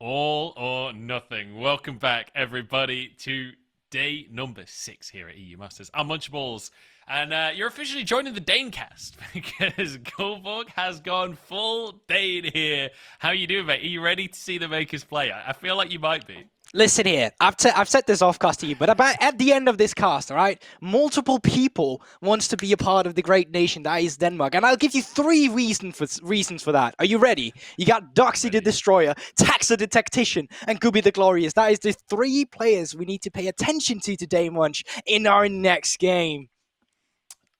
All or nothing. Welcome back, everybody, to day number 6 here at EU Masters. I'm Munchables, and you're officially joining the Danecast because Goldborg has gone full Dane here. How you doing, mate? Are you ready to see the Makers play? I feel like you might be. Listen here, I've said this off cast to you, but about at the end of this cast, all right, multiple people wants to be a part of the great nation that is Denmark, and I'll give you three reasons for that. Are you ready? You got Doxy the Destroyer, Taxa the Tactician, and Guubi the Glorious. That is the three players we need to pay attention to today, Munch, in our next game.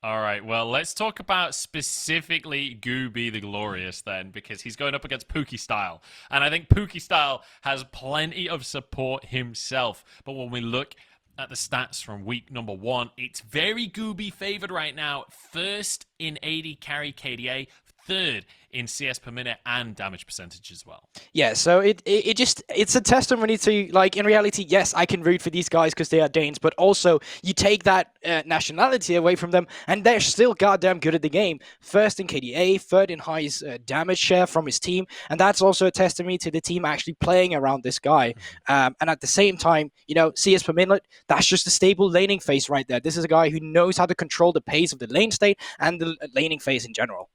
All right, well, let's talk about specifically Guubi the Glorious then, because he's going up against Puki Style. And I think Puki Style has plenty of support himself. But when we look at the stats from week number 1, it's very Guubi favored right now. First in AD carry KDA, third in CS per minute and damage percentage as well. Yeah, so it's a testimony to, like, in reality, yes, I can root for these guys because they are Danes, but also you take that nationality away from them and they're still goddamn good at the game. First in KDA, third in highest damage share from his team, and that's also a testimony to the team actually playing around this guy. And at the same time, you know, CS per minute, that's just a stable laning phase right there. This is a guy who knows how to control the pace of the lane state and the laning phase in general.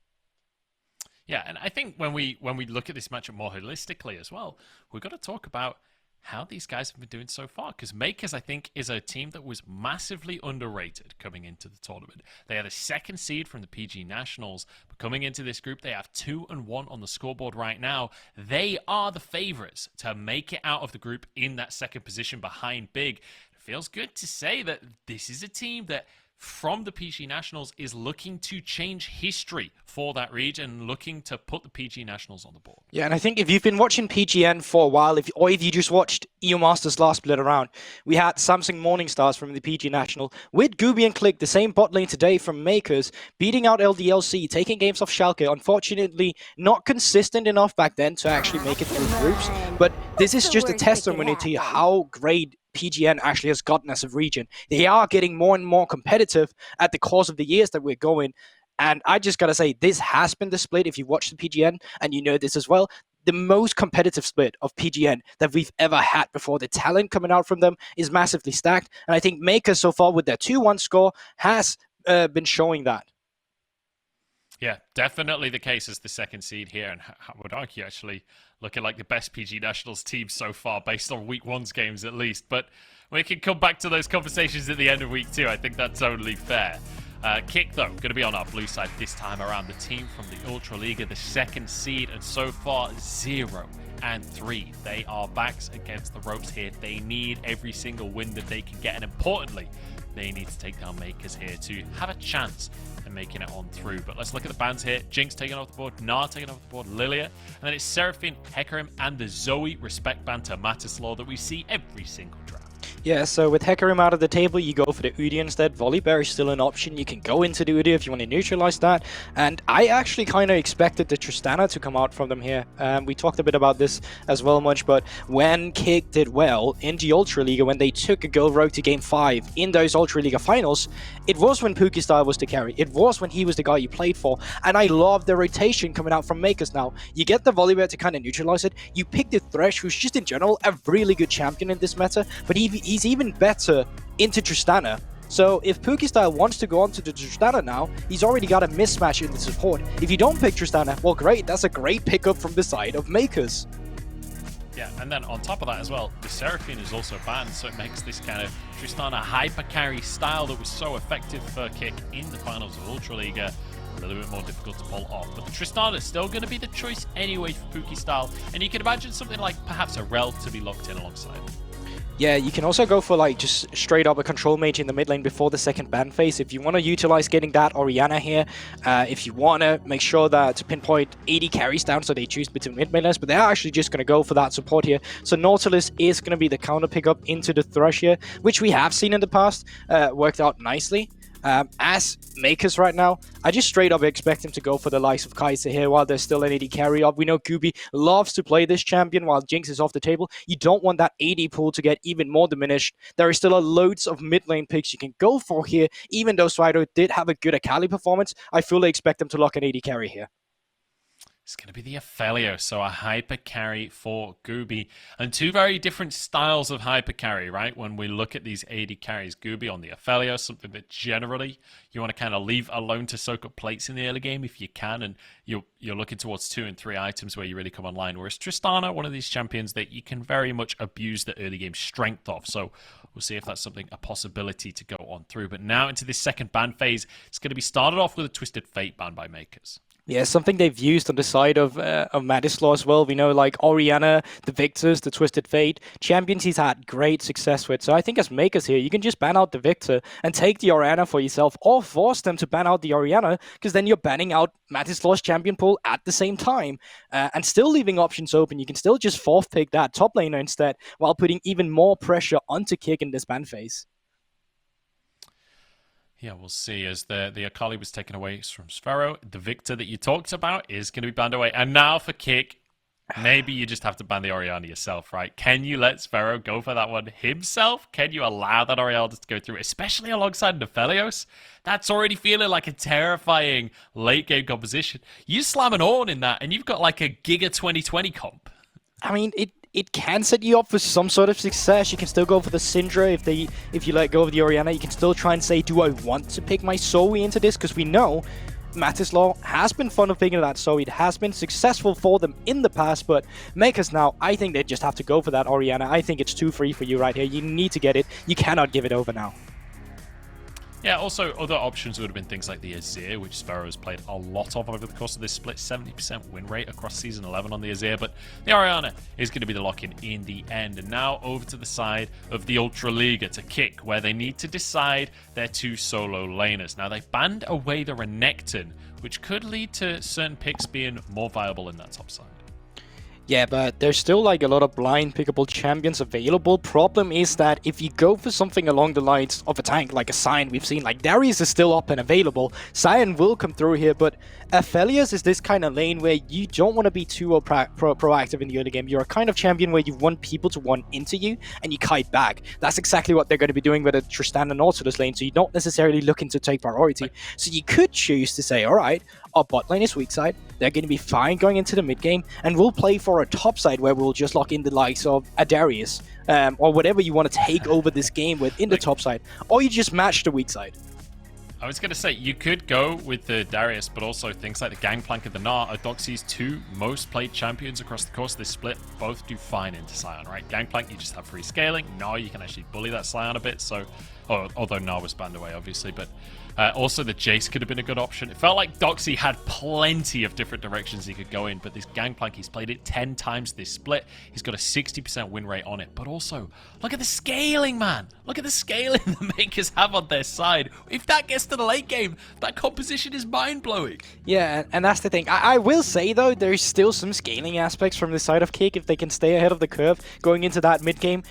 Yeah, and I think when we look at this matchup more holistically as well, we've got to talk about how these guys have been doing so far. Because Makers, I think, is a team that was massively underrated coming into the tournament. They are the second seed from the PG Nationals, but coming into this group, they have 2-1 on the scoreboard right now. They are the favorites to make it out of the group in that second position behind Big. It feels good to say that this is a team that from the PG Nationals is looking to change history for that region, looking to put the PG Nationals on the board. Yeah, and I think if you've been watching PGN for a while, or if you just watched EU Masters last split around, we had Samsung Morningstars from the PG National with Guubi and Click, the same bot lane today from Makers, beating out LDLC, taking games off Schalke. Unfortunately, not consistent enough back then to actually make it through groups, but this is just a testimony to how great PGN actually has gotten as a region. They are getting more and more competitive at the course of the years that we're going. And I just got to say, this has been the split, if you watch the PGN, and you know this as well, the most competitive split of PGN that we've ever had before. The talent coming out from them is massively stacked. And I think Makers so far with their 2-1 score has been showing that. Yeah, definitely the case as the second seed here, and I would argue actually looking like the best PG Nationals team so far based on week 1's games at least. But we can come back to those conversations at the end of week 2. I think that's totally fair. Kick, though, going to be on our blue side this time around. The team from the Ultra Liga, the second seed, and so far 0-3. They are backs against the ropes here. They need every single win that they can get, and importantly, they need to take down Makers here to have a chance at making it on through. But let's look at the bans here. Jinx taken off the board, Gnar taken off the board, Lilia, and then it's Seraphine, Hecarim, and the Zoe respect ban to Matislaw that we see every single draft. Yeah, so with Hecarim out of the table, you go for the Udyr instead. Volibear is still an option. You can go into the Udyr if you want to neutralize that. And I actually kind of expected the Tristana to come out from them here. We talked a bit about this as well, Munch, but when Kick did well in the Ultra Liga, when they took a go rogue to Game 5 in those Ultra Liga finals, it was when Puki Style was the carry. It was when he was the guy you played for. And I love the rotation coming out from Makers now. You get the Volibear to kind of neutralize it. You pick the Thresh, who's just in general a really good champion in this meta, but he's even better into Tristana. So if Puki Style wants to go on to the Tristana now, he's already got a mismatch in the support. If you don't pick Tristana, well, great, that's a great pickup from the side of Makers. Yeah, and then on top of that as well, the Seraphine is also banned, so it makes this kind of Tristana hyper carry style that was so effective for Kick in the finals of Ultra Liga a little bit more difficult to pull off. But the Tristana is still going to be the choice anyway for Puki Style, and you can imagine something like perhaps a Rel to be locked in alongside. Yeah, you can also go for like just straight up a control mage in the mid lane before the second ban phase. If you want to utilize getting that Orianna here, if you want to make sure that to pinpoint AD carries down so they choose between mid laners, but they're actually just going to go for that support here. So Nautilus is going to be the counter pickup into the Thresh here, which we have seen in the past, worked out nicely. As Makers right now, I just straight up expect him to go for the likes of Kai'Sa here while there's still an AD carry up. We know Guubi loves to play this champion while Jinx is off the table. You don't want that AD pool to get even more diminished. There is still loads of mid lane picks you can go for here. Even though Zwyroo did have a good Akali performance, I fully expect him to lock an AD carry here. It's going to be the Aphelios, so a hyper carry for Guubi. And two very different styles of hyper carry, right? When we look at these AD carries, Guubi on the Aphelios, something that generally you want to kind of leave alone to soak up plates in the early game if you can, and you're looking towards 2 and 3 items where you really come online. Whereas Tristana, one of these champions that you can very much abuse the early game strength of. So we'll see if that's something, a possibility to go on through. But now into this second ban phase, it's going to be started off with a Twisted Fate ban by Mkers. Yeah, something they've used on the side of Matislaw as well. We know like Orianna, the Victors, the Twisted Fate, champions he's had great success with. So I think as Mkers here, you can just ban out the Victor and take the Orianna for yourself, or force them to ban out the Orianna, because then you're banning out Matislaw's champion pool at the same time, and still leaving options open. You can still just fourth pick that top laner instead, while putting even more pressure onto Kick in this ban phase. Yeah, we'll see. As the Akali was taken away from Zwyroo, the Victor that you talked about is going to be banned away. And now for Kick, maybe you just have to ban the Orianna yourself, right? Can you let Zwyroo go for that one himself? Can you allow that Orianna to go through, especially alongside Aphelios? That's already feeling like a terrifying late-game composition. You slam an Ornn in that, and you've got like a Giga 2020 comp. I mean, it can set you up for some sort of success. You can still go for the Syndra if you let go of the Orianna. You can still try and say, do I want to pick my Zoe into this? Because we know Matislaw has been fun of picking that Zoe. It has been successful for them in the past, but Mkers now, I think they just have to go for that Orianna. I think it's too free for you right here. You need to get it. You cannot give it over now. Yeah, also other options would have been things like the Azir, which Zwyroo has played a lot of over the course of this split, 70% win rate across Season 11 on the Azir, but the Orianna is going to be the lock-in in the end. And now over to the side of the Ultra Liga to Kick, where they need to decide their 2 solo laners. Now, they've banned away the Renekton, which could lead to certain picks being more viable in that top side. Yeah, but there's still like a lot of blind pickable champions available. Problem is that if you go for something along the lines of a tank like a Sion, we've seen like Darius is still up and available. Sion will come through here, but Aphelios is this kind of lane where you don't want to be too proactive in the early game. You're a kind of champion where you want people to run into you and you kite back. That's exactly what they're going to be doing with the Tristana Nautilus lane, so you're not necessarily looking to take priority. So you could choose to say, alright, our bot lane is weak side, they're going to be fine going into the mid game, and we'll play for a top side where we'll just lock in the likes of a Darius, or whatever you want to take over this game with in the top side, or you just match the weak side. I was going to say, you could go with the Darius, but also things like the Gangplank and the Gnar are Doxy's 2 most played champions across the course of this split. Both do fine into Sion, right? Gangplank, you just have free scaling. Gnar, you can actually bully that Sion a bit, so... although Gnar was banned away, obviously, but also the Jace could have been a good option. It felt like Doxy had plenty of different directions he could go in, but this Gangplank, he's played it 10 times this split. He's got a 60% win rate on it, but also, look at the scaling, man. Look at the scaling the Mkers have on their side. If that gets to the late game, that composition is mind-blowing. Yeah, and that's the thing. I will say, though, there's still some scaling aspects from the side of Kick. If they can stay ahead of the curve going into that mid-game,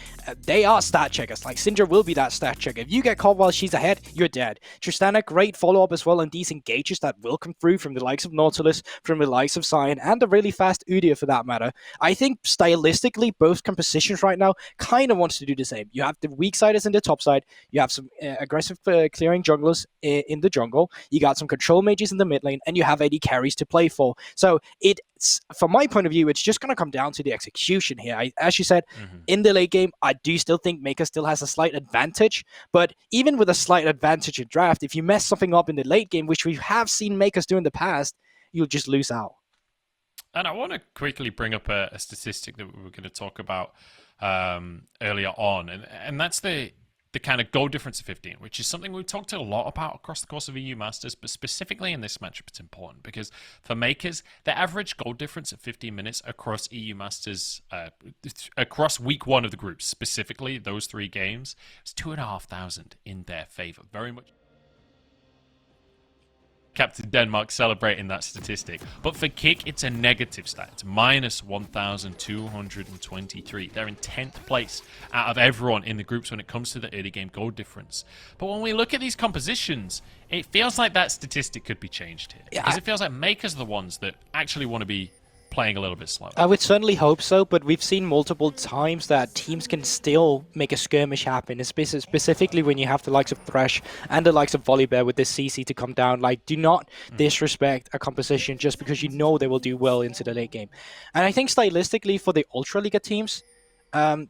they are stat checkers. Like, Syndra will be that stat checker. If you get caught while she's ahead, you're dead. Tristana, great follow-up as well, and these engages that will come through from the likes of Nautilus, from the likes of Sion, and the really fast Udyr for that matter. I think, stylistically, both compositions right now kind of wants to do the same. You have the weak siders in the top side, you have some aggressive clearing junglers in the jungle, you got some control mages in the mid lane, and you have AD carries to play for. So from my point of view, it's just going to come down to the execution here. As you said, in the late game, I do still think Mkers still has a slight advantage, but even with a slight advantage in draft, if you mess something up in the late game, which we have seen Mkers do in the past, you'll just lose out. And I want to quickly bring up a statistic that we were going to talk about earlier on, and that's the kind of goal difference of 15, which is something we've talked a lot about across the course of EU Masters, but specifically in this matchup, it's important because for Mkers, the average goal difference at 15 minutes across EU Masters, across week 1 of the group, specifically those 3 games, it's 2,500 in their favor. Very much. Captain Denmark celebrating that statistic. But for Kick, it's a negative stat. It's minus 1,223. They're in 10th place out of everyone in the groups when it comes to the early game goal difference. But when we look at these compositions, it feels like that statistic could be changed here. Because it feels like Mkers are the ones that actually want to be playing a little bit slow. I would certainly hope so, but we've seen multiple times that teams can still make a skirmish happen, specifically when you have the likes of Thresh and the likes of Volibear with this CC to come down. Like, do not disrespect a composition just because you know they will do well into the late game. And I think stylistically for the Ultra Liga teams,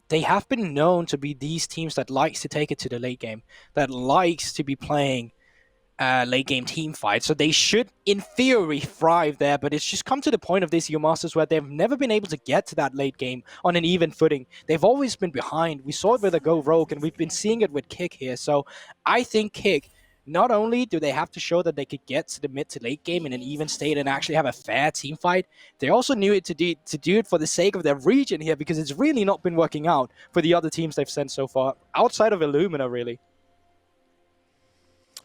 they have been known to be these teams that likes to take it to the late game, that likes to be playing late game team fight, so they should in theory thrive there, but it's just come to the point of this EU Masters where they've never been able to get to that late game on an even footing. They've always been behind. We saw it with a Go Rogue, and we've been seeing it with Kick here. So I think Kick, not only do they have to show that they could get to the mid to late game in an even state and actually have a fair team fight, they also knew it to do it for the sake of their region here, because it's really not been working out for the other teams they've sent so far, outside of Illumina, really.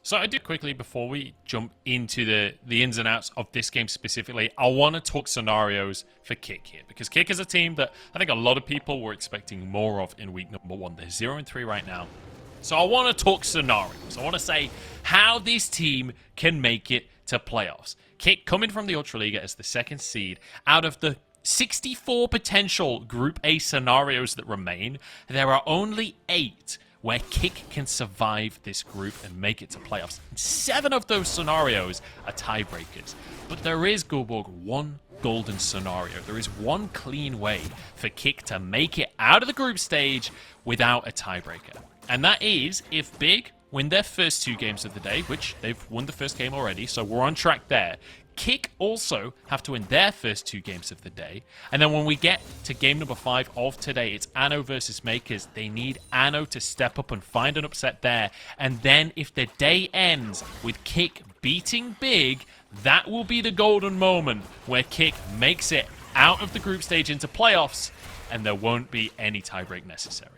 So I do quickly, before we jump into the ins and outs of this game specifically, I want to talk scenarios for Kick here, because Kick is a team that I think a lot of people were expecting more of in week number 1. They're 0-3 right now. So I want to talk scenarios. I want to say how this team can make it to playoffs. Kick coming from the Ultra Liga as the 2nd seed. Out of the 64 potential Group A scenarios that remain, there are only 8 where Kick can survive this group and make it to playoffs. 7 of those scenarios are tiebreakers. But there is, Guubi, one golden scenario. There is one clean way for Kick to make it out of the group stage without a tiebreaker. And that is if Big win their first 2 games of the day, which they've won the first game already, so we're on track there. Kick also have to win their first 2 games of the day. And then when we get to game number 5 of today, it's Anno versus Makers. They need Anno to step up and find an upset there. And then if the day ends with Kick beating Big, that will be the golden moment where Kick makes it out of the group stage into playoffs, and there won't be any tiebreak necessary.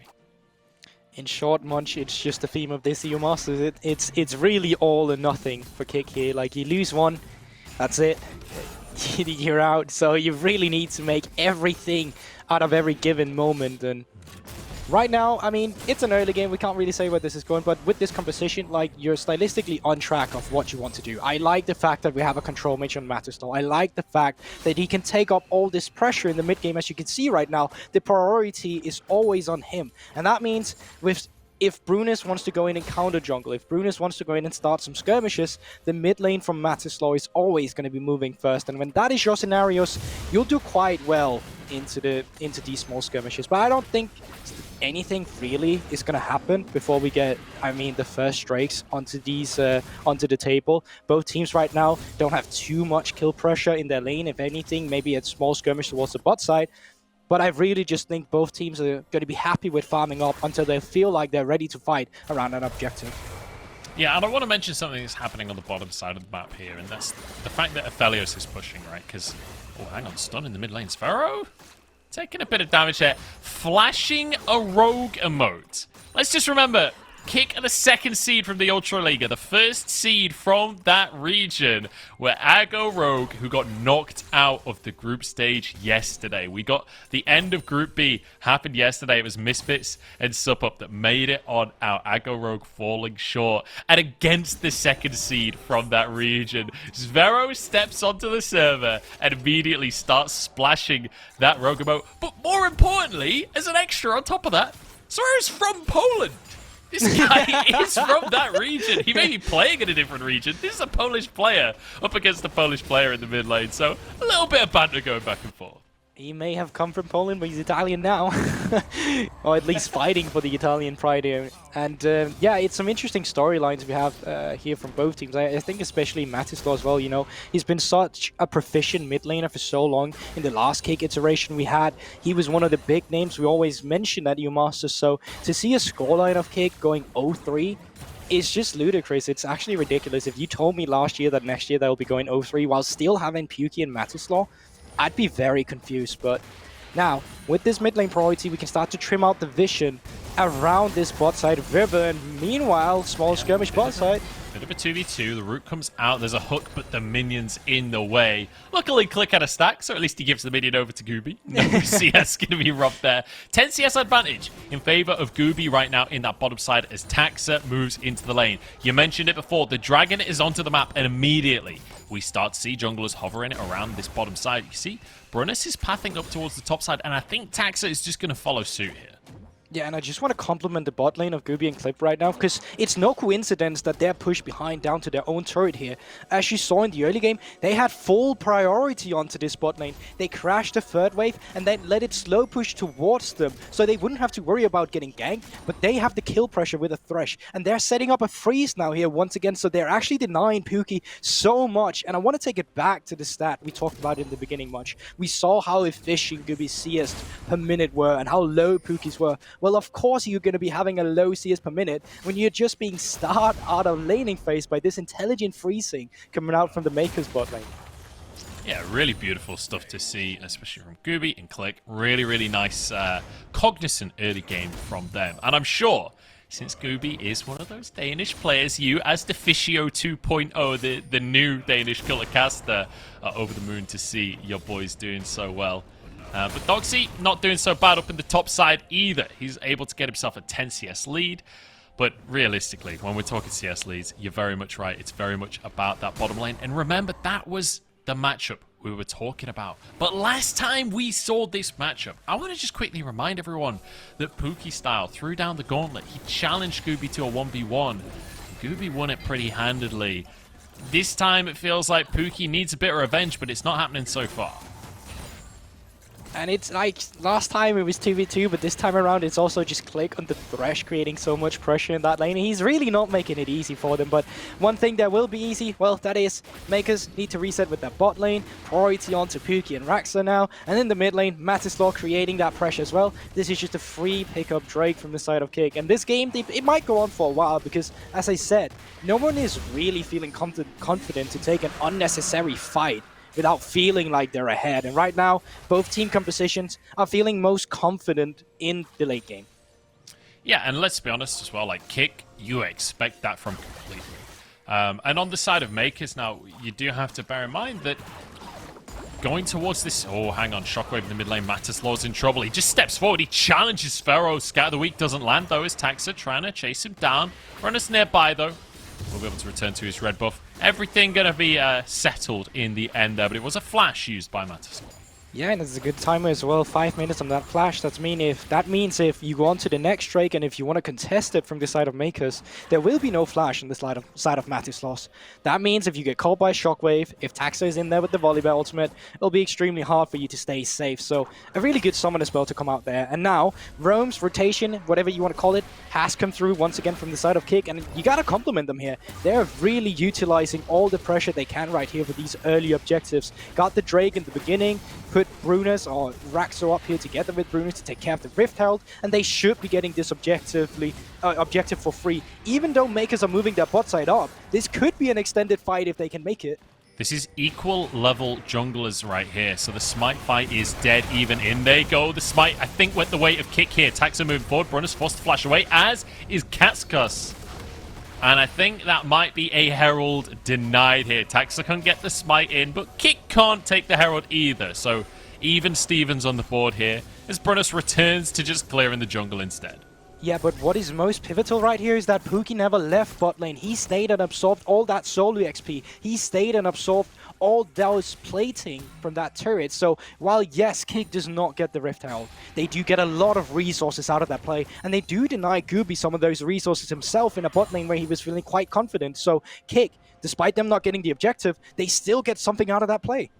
In short, Munch, it's just the theme of this EU Masters. It's really all or nothing for Kick here. Like, you lose one, that's it. You're out. So you really need to make everything out of every given moment. And right now, I mean, it's an early game. We can't really say where this is going. But with this composition, like, you're stylistically on track of what you want to do. I like the fact that we have a control mage on Matislaw. I like the fact that he can take up all this pressure in the mid game. As you can see right now, the priority is always on him. And that means if Bruness wants to go in and counter jungle, if Bruness wants to go in and start some skirmishes, the mid lane from Matislaw is always going to be moving first. And when that is your scenarios, you'll do quite well into these small skirmishes. But I don't think anything really is going to happen before we get, I mean, the first strikes onto the table. Both teams right now don't have too much kill pressure in their lane. If anything, maybe a small skirmish towards the bot side. But I really just think both teams are going to be happy with farming up until they feel like they're ready to fight around an objective. Yeah, and I want to mention something that's happening on the bottom side of the map here, and that's the fact that Aphelios is pushing, right? Because, oh, hang on, stun in the mid lane. Zwyroo taking a bit of damage there. Flashing a rogue emote. Let's just remember, Kick are the 2nd seed from the Ultra Liga, the 1st seed from that region, where Aggo Rogue, who got knocked out of the group stage yesterday. We got the end of Group B happened yesterday. It was Misfits and Sup-Up that made it on out. Aggo Rogue falling short. And against the 2nd seed from that region, Zwyroo steps onto the server and immediately starts splashing that Rogue emote. But more importantly, as an extra on top of that, Zwyroo's from Poland. This guy is from that region. He may be playing in a different region. This is a Polish player up against a Polish player in the mid lane. So a little bit of banter going back and forth. He may have come from Poland, but he's Italian now. Or at least fighting for the Italian pride here. And yeah, it's some interesting storylines we have here from both teams. I think especially Matislaw as well, you know. He's been such a proficient mid laner for so long. In the last Kick iteration we had, he was one of the big names we always mentioned at EU Masters. So to see a scoreline of Kick going 0-3, it's just ludicrous. It's actually ridiculous. If you told me last year that next year they'll be going 0-3 while still having Puki and Matislaw, I'd be very confused. But now, with this mid lane priority, we can start to trim out the vision around this bot side river. And meanwhile, small skirmish bot side, Bit of a 2v2. The root comes out. There's a hook, but the minion's in the way. Luckily, Click had a stack, so at least he gives the minion over to Guubi. No CS going to be robbed there. 10 CS advantage in favor of Guubi right now in that bottom side as Taxa moves into the lane. You mentioned it before. The dragon is onto the map, and immediately we start to see junglers hovering around this bottom side. You see, Bruness is pathing up towards the top side, and I think Taxa is just going to follow suit here. Yeah, and I just want to compliment the bot lane of Guubi and Clip right now, because it's no coincidence that they're pushed behind down to their own turret here. As you saw in the early game, they had full priority onto this bot lane. They crashed the third wave and then let it slow push towards them, so they wouldn't have to worry about getting ganked, but they have the kill pressure with a Thresh. And they're setting up a freeze now here once again, so they're actually denying Puki so much. And I want to take it back to the stat we talked about in the beginning much. We saw how efficient Guubi's CS per minute were and how low Puki's were. Well, of course you're going to be having a low CS per minute when you're just being starved out of laning phase by this intelligent freezing coming out from the Mkers bot lane. Yeah, really beautiful stuff to see, especially from Guubi and Click. Really, really nice, cognizant early game from them. And I'm sure, since Guubi is one of those Danish players, you, as Deficio 2.0, the new Danish killer caster, are over the moon to see your boys doing so well. But Doxy not doing so bad up in the top side either. He's able to get himself a 10 CS lead. But realistically, when we're talking CS leads, you're very much right. It's very much about that bottom lane. And remember, that was the matchup we were talking about. But last time we saw this matchup, I want to just quickly remind everyone that Puki style threw down the gauntlet. He challenged Guubi to a 1v1. Guubi won it pretty handedly. This time it feels like Puki needs a bit of revenge, but it's not happening so far. And it's like, last time it was 2v2, but this time around it's also just Click on the Thresh, creating so much pressure in that lane. He's really not making it easy for them, but one thing that will be easy, well, that is Mkers need to reset with their bot lane, priority on to Puki and Raxxo now, and in the mid lane, Matislaw creating that pressure as well. This is just a free pickup Drake from the side of Kick, and this game, it might go on for a while, because, as I said, no one is really feeling confident to take an unnecessary fight without feeling like they're ahead. And right now, both team compositions are feeling most confident in the late game. Yeah, and let's be honest as well, like Kick, you expect that from completely. And on the side of Mkers now, you do have to bear in mind that going towards this... Oh, hang on, Shockwave in the mid lane, Matislaw's in trouble. He just steps forward, he challenges Pharaoh. Scatter of the Week doesn't land though, as Taxa trying to chase him down. Bruness nearby though. We'll be able to return to his red buff. Everything going to be settled in the end there, but it was a flash used by Matislaw. Yeah, and it's a good timer as well. 5 minutes on that flash. That means if you go on to the next Drake and if you want to contest it from the side of Mkers, there will be no flash on the side of Matislaw. That means if you get caught by Shockwave, if Taxa is in there with the Volibear ultimate, it'll be extremely hard for you to stay safe. So a really good summoner spell to come out there. And now, Roam's rotation, whatever you want to call it, has come through once again from the side of Kick, and you gotta compliment them here. They're really utilizing all the pressure they can right here with these early objectives. Got the Drake in the beginning, put Bruness or Raxxo up here together with Bruness to take care of the Rift Herald, and they should be getting this objective for free. Even though Mkers are moving their bot side up, this could be an extended fight if they can make it. This is equal level junglers right here, so the Smite fight is dead even. In they go, the Smite, I think, went the weight of Kick here. Taxa moving forward, Bruness forced to flash away, as is Kackos. And I think that might be a Herald denied here. Taxa can get the Smite in, but Kick can't take the Herald either. So even Stevens on the board here, as Bruness returns to just clearing the jungle instead. Yeah, but what is most pivotal right here is that Puki never left bot lane. He stayed and absorbed all that solo XP. He stayed and absorbed all those plating from that turret. So while, yes, Kick does not get the Rift Herald, they do get a lot of resources out of that play. And they do deny Guubi some of those resources himself in a bot lane where he was feeling quite confident. So Kick, despite them not getting the objective, they still get something out of that play.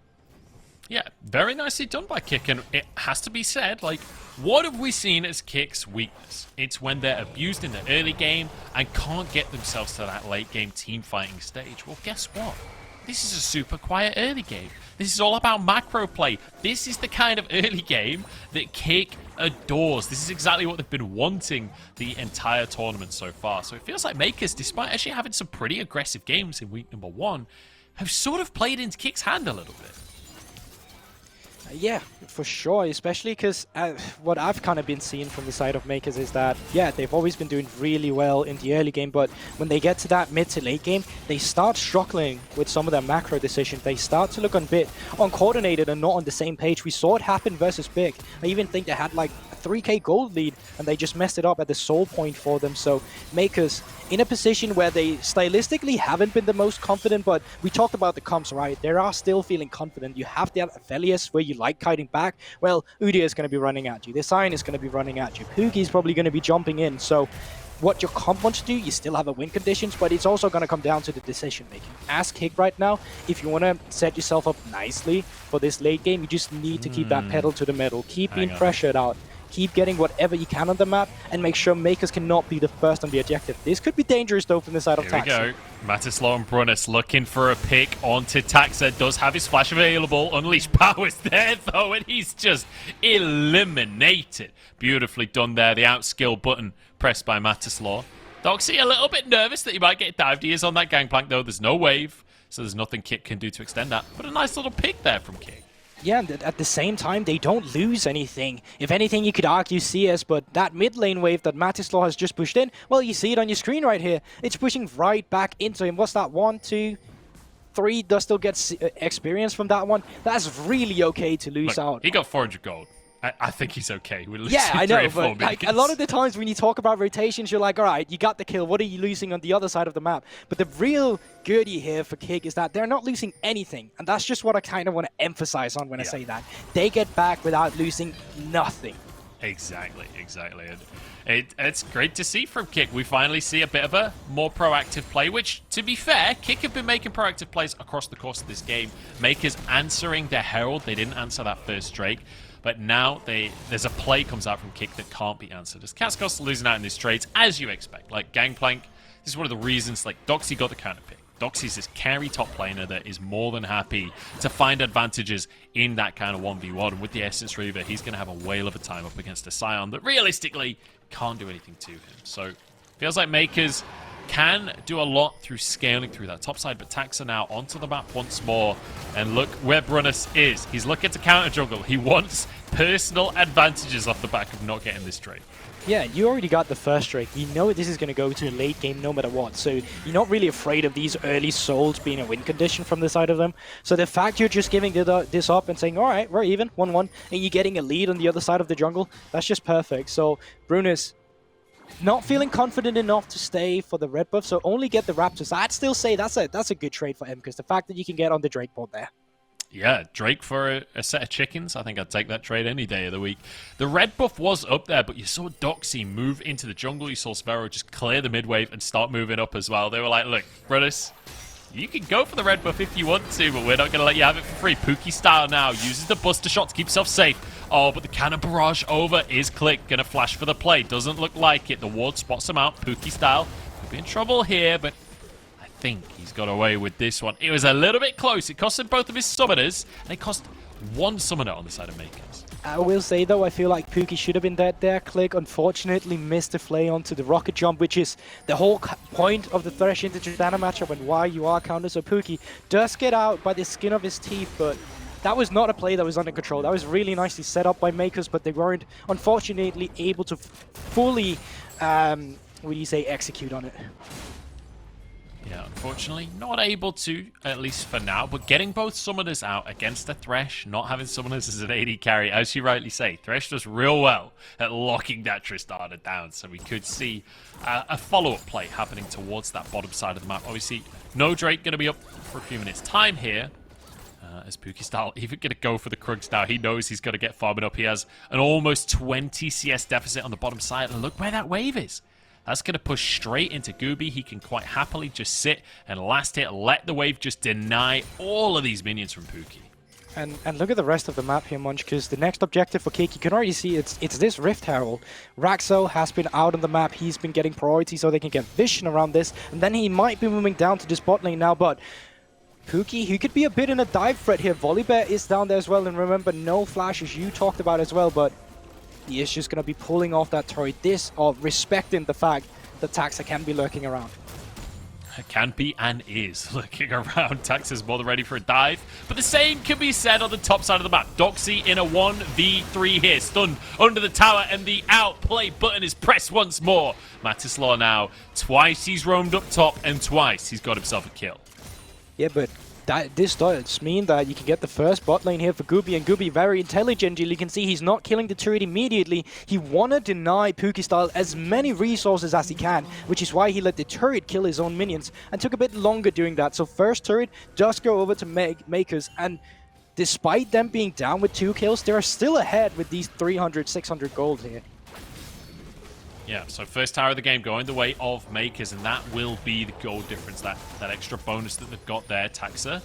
Yeah, very nicely done by Kick, and it has to be said, like, what have we seen as Kick's weakness? It's when they're abused in the early game and can't get themselves to that late game team fighting stage. Well, guess what? This is a super quiet early game. This is all about macro play. This is the kind of early game that Kick adores. This is exactly what they've been wanting the entire tournament so far. So it feels like Mkers, despite actually having some pretty aggressive games in week number 1, have sort of played into Kick's hand a little bit. Yeah, for sure, especially because what I've kind of been seeing from the side of Mkers is that, yeah, they've always been doing really well in the early game, but when they get to that mid to late game, they start struggling with some of their macro decisions. They start to look a bit uncoordinated and not on the same page. We saw it happen versus Big. I even think they had like a 3k gold lead, and they just messed it up at the soul point for them. So Mkers in a position where they stylistically haven't been the most confident, but we talked about the comps, right? They are still feeling confident. You have that Aphelios where you like kiting back. Well, Udyr is going to be running at you. The Sion is going to be running at you. Puki is probably going to be jumping in. So what your comp wants to do, you still have a win conditions, but it's also going to come down to the decision making. As Kick right now, if you want to set yourself up nicely for this late game, you just need to keep that pedal to the metal. Keep being pressured out. Keep getting whatever you can on the map, and make sure Mkers cannot be the first on the objective. This could be dangerous though from the side of Taxa. Here we go. Matislaw and Bruness looking for a pick onto Taxa. Does have his flash available. Unleash Power's there though, and he's just eliminated. Beautifully done there. The outskill button pressed by Matislaw. Doxy a little bit nervous that he might get dived. He is on that Gangplank though. There's no wave, so there's nothing Kick can do to extend that. But a nice little pick there from Kick. Yeah, and at the same time, they don't lose anything. If anything, you could argue CS, but that mid lane wave that Matislaw has just pushed in, well, you see it on your screen right here. It's pushing right back into him. What's that? 1, 2, 3. Does still get experience from that one. That's really okay to lose out. He got 400 gold. I think he's okay. We're losing yeah, I know, but like, a lot of the times when you talk about rotations, you're like, all right, you got the kill. What are you losing on the other side of the map? But the real goodie here for Kick is that they're not losing anything. And that's just what I kind of want to emphasize on when I say that. They get back without losing nothing. Exactly. And it's great to see from Kick. We finally see a bit of a more proactive play, which, to be fair, Kick have been making proactive plays across the course of this game. Mkers answering their Herald. They didn't answer that first Drake. But now there's a play comes out from Kick that can't be answered. As Kackos losing out in these trades, as you expect. Like Gangplank, this is one of the reasons, like, Doxy got the counter pick. Doxy's this carry top laner that is more than happy to find advantages in that kind of 1v1. And with the Essence Reaver, he's going to have a whale of a time up against a Sion that realistically can't do anything to him. So, feels like Mkers can do a lot through scaling through that top side, but Taxa now onto the map once more. And look where Bruness is. He's looking to counter juggle. He wants personal advantages off the back of not getting this trade. Yeah, you already got the first Drake. You know this is going to go to a late game no matter what. So you're not really afraid of these early souls being a win condition from the side of them. So the fact you're just giving this up and saying, all right, we're even, 1-1, and you're getting a lead on the other side of the jungle, that's just perfect. So Bruness not feeling confident enough to stay for the red buff, so only get the Raptors. I'd still say that's a good trade for him, because the fact that you can get on the Drake board there. Yeah, Drake for a set of chickens. I think I'd take that trade any day of the week. The red buff was up there, but you saw Doxy move into the jungle. You saw Zwyroo just clear the mid wave and start moving up as well. They were like, look, Bruness, you can go for the red buff if you want to, but we're not going to let you have it for free. Puki style now, uses the buster shot to keep himself safe. Oh, but the cannon barrage over is Click. Going to flash for the play. Doesn't look like it. The ward spots him out. Puki style. Could be in trouble here, but I think he's got away with this one. It was a little bit close. It cost him both of his summoners, and it cost one summoner on the side of Mkers. I will say, though, I feel like Puki should have been dead there. Click, unfortunately, missed the flay onto the rocket jump, which is the whole point of the Thresh into Tristana matchup and why you are countered. So Puki does get out by the skin of his teeth, but that was not a play that was under control. That was really nicely set up by Mkers, but they weren't, unfortunately, able to fully, execute on it. Yeah, unfortunately, not able to, at least for now, but getting both summoners out against the Thresh, not having summoners as an AD carry, as you rightly say, Thresh does real well at locking that Tristana down, so we could see a follow-up play happening towards that bottom side of the map. Obviously, no Drake going to be up for a few minutes' time here, as Puki style even going to go for the Krugs now. He knows he's got to get farming up. He has an almost 20 CS deficit on the bottom side, and look where that wave is. That's going to push straight into Guubi. He can quite happily just sit and last hit, let the wave just deny all of these minions from Puki. And look at the rest of the map here, Munch, because the next objective for Kick, you can already see it's this Rift Herald. Raxxo has been out on the map. He's been getting priority so they can get vision around this. And then he might be moving down to this bot lane now, but Puki, he could be a bit in a dive threat here. Volibear is down there as well, and remember, no flash, as you talked about as well, but he is just going to be pulling off that turret. This, or respecting the fact that Taxa can be lurking around. can be and is looking around. Tax is more than ready for a dive, but the same can be said on the top side of the map. Doxy in a 1v3 here, stunned under the tower, and the outplay button is pressed once more. Matislaw now, twice he's roamed up top, and twice he's got himself a kill. Yeah, but this does mean that you can get the first bot lane here for Guubi, and Guubi very intelligently, you can see he's not killing the turret immediately. He want to deny Puki style as many resources as he can, which is why he let the turret kill his own minions, and took a bit longer doing that. So first turret does go over to Mkers, and despite them being down with 2 kills, they're still ahead with these 300, 600 gold here. Yeah, so first tower of the game going the way of Mkers, and that will be the gold difference, that extra bonus that they've got there. Taxa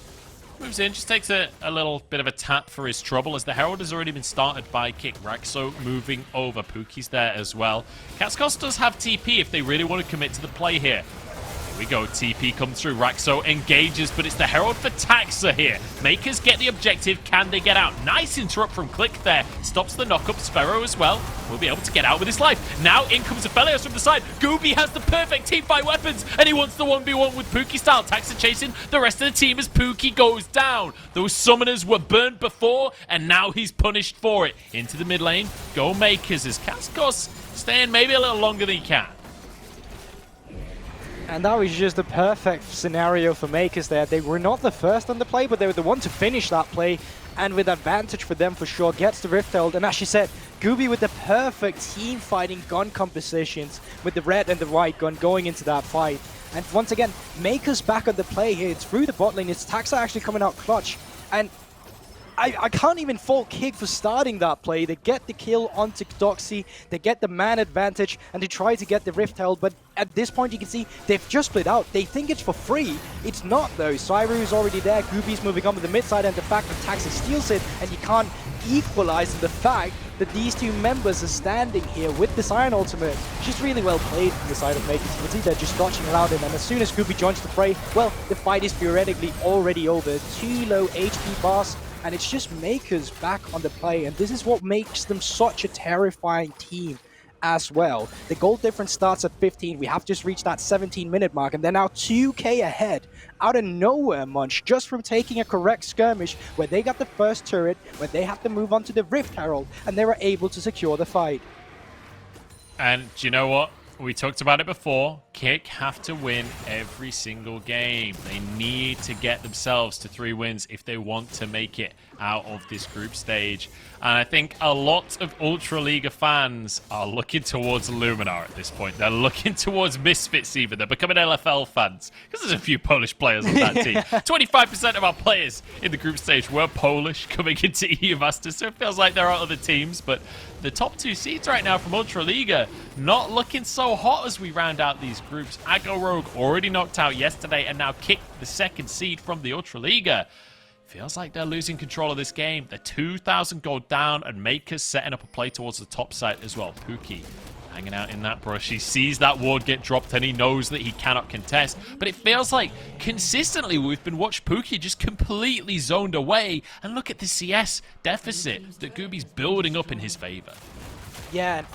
moves in, just takes a little bit of a tap for his trouble, as the Herald has already been started by Kick. Raxxo moving over, Puki's there as well. Kackos does have TP if they really want to commit to the play here. Here we go, TP comes through, Raxxo engages, but it's the Herald for Taxa here. Mkers get the objective, can they get out? Nice interrupt from Click there, stops the knock-up. Zwyroo as well will be able to get out with his life. Now in comes Aphelios from the side. Guubi has the perfect teamfight weapons, and he wants the 1v1 with Puki style. Taxa chasing the rest of the team as Puki goes down. Those summoners were burned before, and now he's punished for it. Into the mid lane, go Mkers as Kackos staying maybe a little longer than he can. And that was just the perfect scenario for Mkers there. They were not the first on the play, but they were the one to finish that play. And with advantage for them for sure, gets the Rift Herald. And as she said, Guubi with the perfect team fighting gun compositions with the red and the white gun going into that fight. And once again, Mkers back on the play here. It's through the bot lane. It's Taxa actually coming out clutch. And I can't even fault Kick for starting that play. They get the kill onto Doxy, they get the man advantage, and they try to get the Rift Herald, but at this point you can see they've just split out. They think it's for free. It's not though. Zwyroo is already there, Guubi's moving on with the mid side, and the fact that Taxa steals it, and you can't equalize the fact that these two members are standing here with the Sion ultimate. Just really well played from the side of Mkers. You can see they're just dodging around him, and as soon as Guubi joins the fray, well, the fight is theoretically already over. 2 low HP bars, and it's just Mkers back on the play, and this is what makes them such a terrifying team as well. The gold difference starts at 15. We have just reached that 17-minute mark, and they're now 2k ahead out of nowhere, Munch, just from taking a correct skirmish where they got the first turret, where they had to move on to the Rift Herald, and they were able to secure the fight. And do you know what? We talked about it before. Kick have to win every single game. They need to get themselves to 3 wins if they want to make it out of this group stage. And I think a lot of Ultra League fans are looking towards Luminar at this point. They're looking towards Misfits even. They're becoming LFL fans because there's a few Polish players on that team. 25% of our players in the group stage were Polish coming into EU Masters, so it feels like there are other teams, but the top 2 seeds right now from Ultra Liga not looking so hot as we round out these groups. Aggo Rogue already knocked out yesterday, and now Kick, the 2nd seed from the Ultra Liga. Feels like they're losing control of this game. They're 2,000 gold down, and Mkers setting up a play towards the top side as well. Puki hanging out in that brush. He sees that ward get dropped, and he knows that he cannot contest. But it feels like consistently we've been watching Puki just completely zoned away. And look at the CS deficit that Guubi's building up in his favor. Yeah, and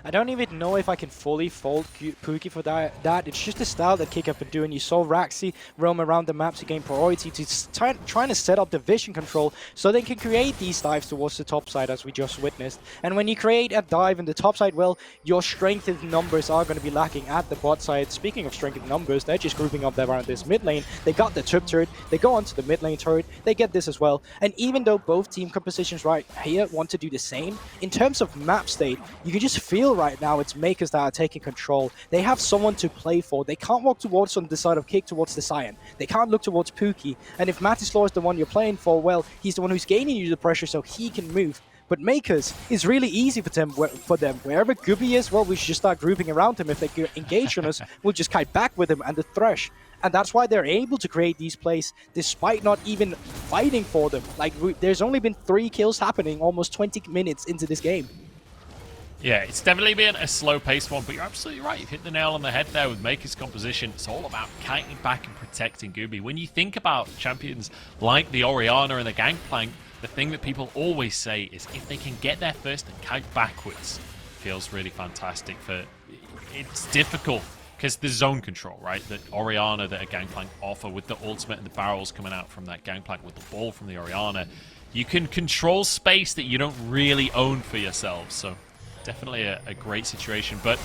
I don't even know if I can fully fault Puki for that. It's just the style that Kick have been doing. You saw Raxxo roam around the map to gain priority, to trying to set up the vision control so they can create these dives towards the top side as we just witnessed. And when you create a dive in the top side, well, your strength in numbers are going to be lacking at the bot side. Speaking of strength in numbers, they're just grouping up there around this mid lane. They got the trip turret, they go onto the mid lane turret, they get this as well. And even though both team compositions right here want to do the same, in terms of map state, you can just feel right now it's Mkers that are taking control. They have someone to play for. They can't walk towards on the side of Kick towards the Sion. They can't look towards Puki. And if Matislaw is the one you're playing for, well, he's the one who's gaining you the pressure so he can move. But Mkers is really easy for them. Wherever Guubi is, well, we should just start grouping around him. If they engage on us, we'll just kite back with him and the Thresh. And that's why they're able to create these plays despite not even fighting for them. Like, there's only been 3 kills happening almost 20 minutes into this game. Yeah, it's definitely been a slow-paced one, but you're absolutely right. You've hit the nail on the head there with Mkers' composition. It's all about kiting back and protecting Guubi. When you think about champions like the Orianna and the Gangplank, the thing that people always say is if they can get there first and kite backwards, feels really fantastic. It's difficult because the zone control, right, that Orianna, that a Gangplank offer with the ultimate and the barrels coming out from that Gangplank with the ball from the Orianna, you can control space that you don't really own for yourselves. So definitely a great situation, but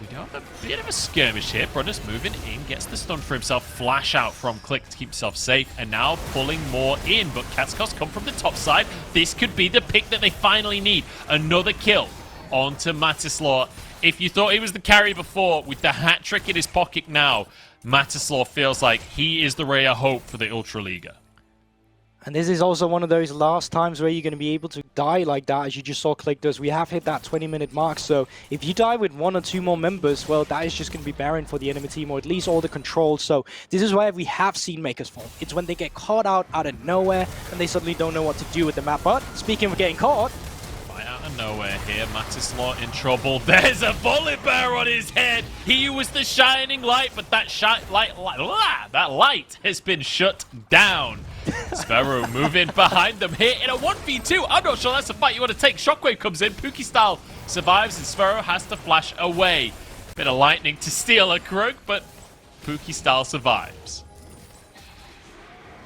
we do have a bit of a skirmish here. Bruness moving in, gets the stun for himself. Flash out from Click to keep himself safe, and now pulling more in. But Kackos come from the top side. This could be the pick that they finally need. Another kill onto Matislaw. If you thought he was the carry before, with the hat trick in his pocket now, Matislaw feels like he is the ray of hope for the Ultra Liga. And this is also one of those last times where you're going to be able to die like that, as you just saw Click does. We have hit that 20-minute mark, so if you die with 1 or 2 more members, well, that is just going to be barren for the enemy team, or at least all the control. So this is where we have seen Mkers fall. It's when they get caught out of nowhere, and they suddenly don't know what to do with the map. But speaking of getting caught, out of nowhere here, Matislaw in trouble. There's a Volibear on his head. He was the shining light, but that light has been shut down. Zwyroo moving behind them here in a 1v2. I'm not sure that's a fight you want to take. Shockwave comes in. Puki style survives, and Zwyroo has to flash away. Bit of lightning to steal a croak, but Puki style survives.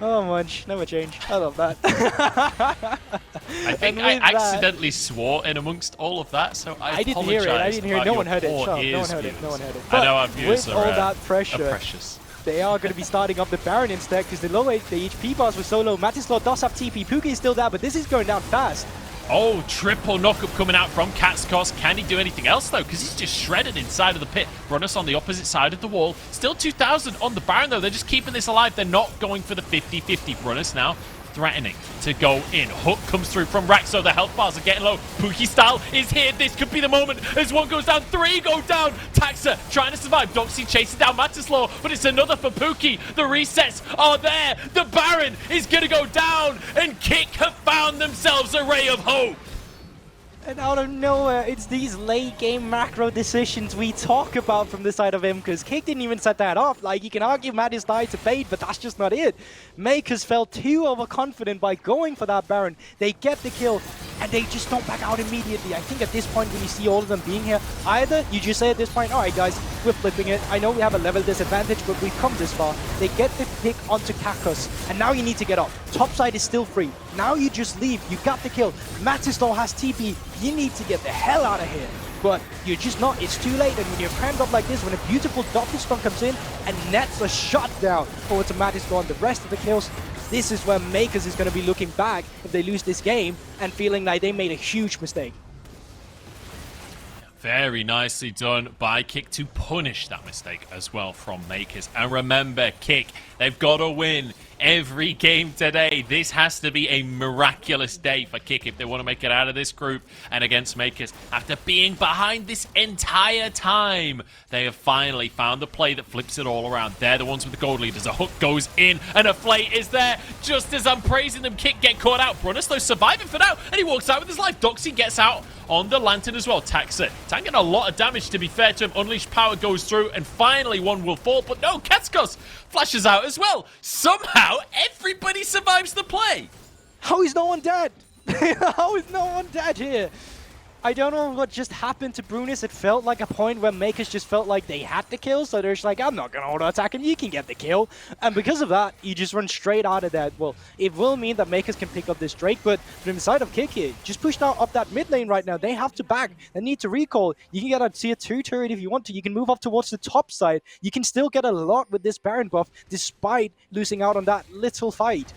oh, Munch, never change. I love that. I think I accidentally swore in amongst all of that, so I didn't hear it. I didn't hear it. No one heard it. No one heard it. No one heard it. But I know our viewers with are, all that pressure, precious. They are going to be starting up the Baron instead, because the HP bars were so low. Matislaw does have TP. Puki is still there, but this is going down fast. Oh, triple knockup coming out from Kackos. Can he do anything else, though? Because he's just shredded inside of the pit. Bruness on the opposite side of the wall. Still 2,000 on the Baron, though. They're just keeping this alive. They're not going for the 50-50. Bruness now threatening to go in. Hook comes through from Raxxo. The health bars are getting low. Puki style is here. This could be the moment as 1 goes down, 3 go down. Taxa trying to survive. Doxy chasing down Matislaw, but it's another for Puki. The resets are there. The Baron is going to go down, and Kick have found themselves a ray of hope. And out of nowhere, it's these late game macro decisions we talk about from the side of Mkers. Kick didn't even set that up. Like, you can argue Matis died to bait, but that's just not it. Mkers felt too overconfident by going for that Baron. They get the kill, and they just don't back out immediately. I think at this point, when you see all of them being here, either you just say at this point, all right, guys, we're flipping it. I know we have a level disadvantage, but we've come this far. They get the pick onto Kackos, and now you need to get up. Top side is still free. Now you just leave. You got the kill. Matislaw has TP. You need to get the hell out of here. But you're just not. It's too late. And when you're crammed up like this, when a beautiful Doxy comes in and nets a shot down forward to Matislaw and the rest of the kills, this is where Mkers is going to be looking back if they lose this game and feeling like they made a huge mistake. Very nicely done by Kick to punish that mistake as well from Mkers. And remember, Kick, they've got to win every game today. This has to be a miraculous day for Kick if they want to make it out of this group. And against Mkers, after being behind this entire time, they have finally found the play that flips it all around. They're the ones with the gold leaders. A hook goes in, and a flay is there. Just as I'm praising them, Kick get caught out. Bruness, though, surviving for now, and he walks out with his life. Doxy gets out on the lantern as well. Taxa tanking a lot of damage, to be fair to him. Unleashed power goes through, and finally 1 will fall. But no, Kackos flashes out as well. Somehow, everybody survives the play. How is no one dead? How is no one dead here? I don't know what just happened to Bruness. It felt like a point where Mkers just felt like they had the kill, so they're just like, I'm not going to auto-attack him, you can get the kill. And because of that, you just run straight out of that. Well, it will mean that Mkers can pick up this Drake, but from the side of Kick here, just push down up that mid lane right now. They have to back. They need to recall. You can get a tier 2 turret if you want to. You can move up towards the top side. You can still get a lot with this Baron buff, despite losing out on that little fight.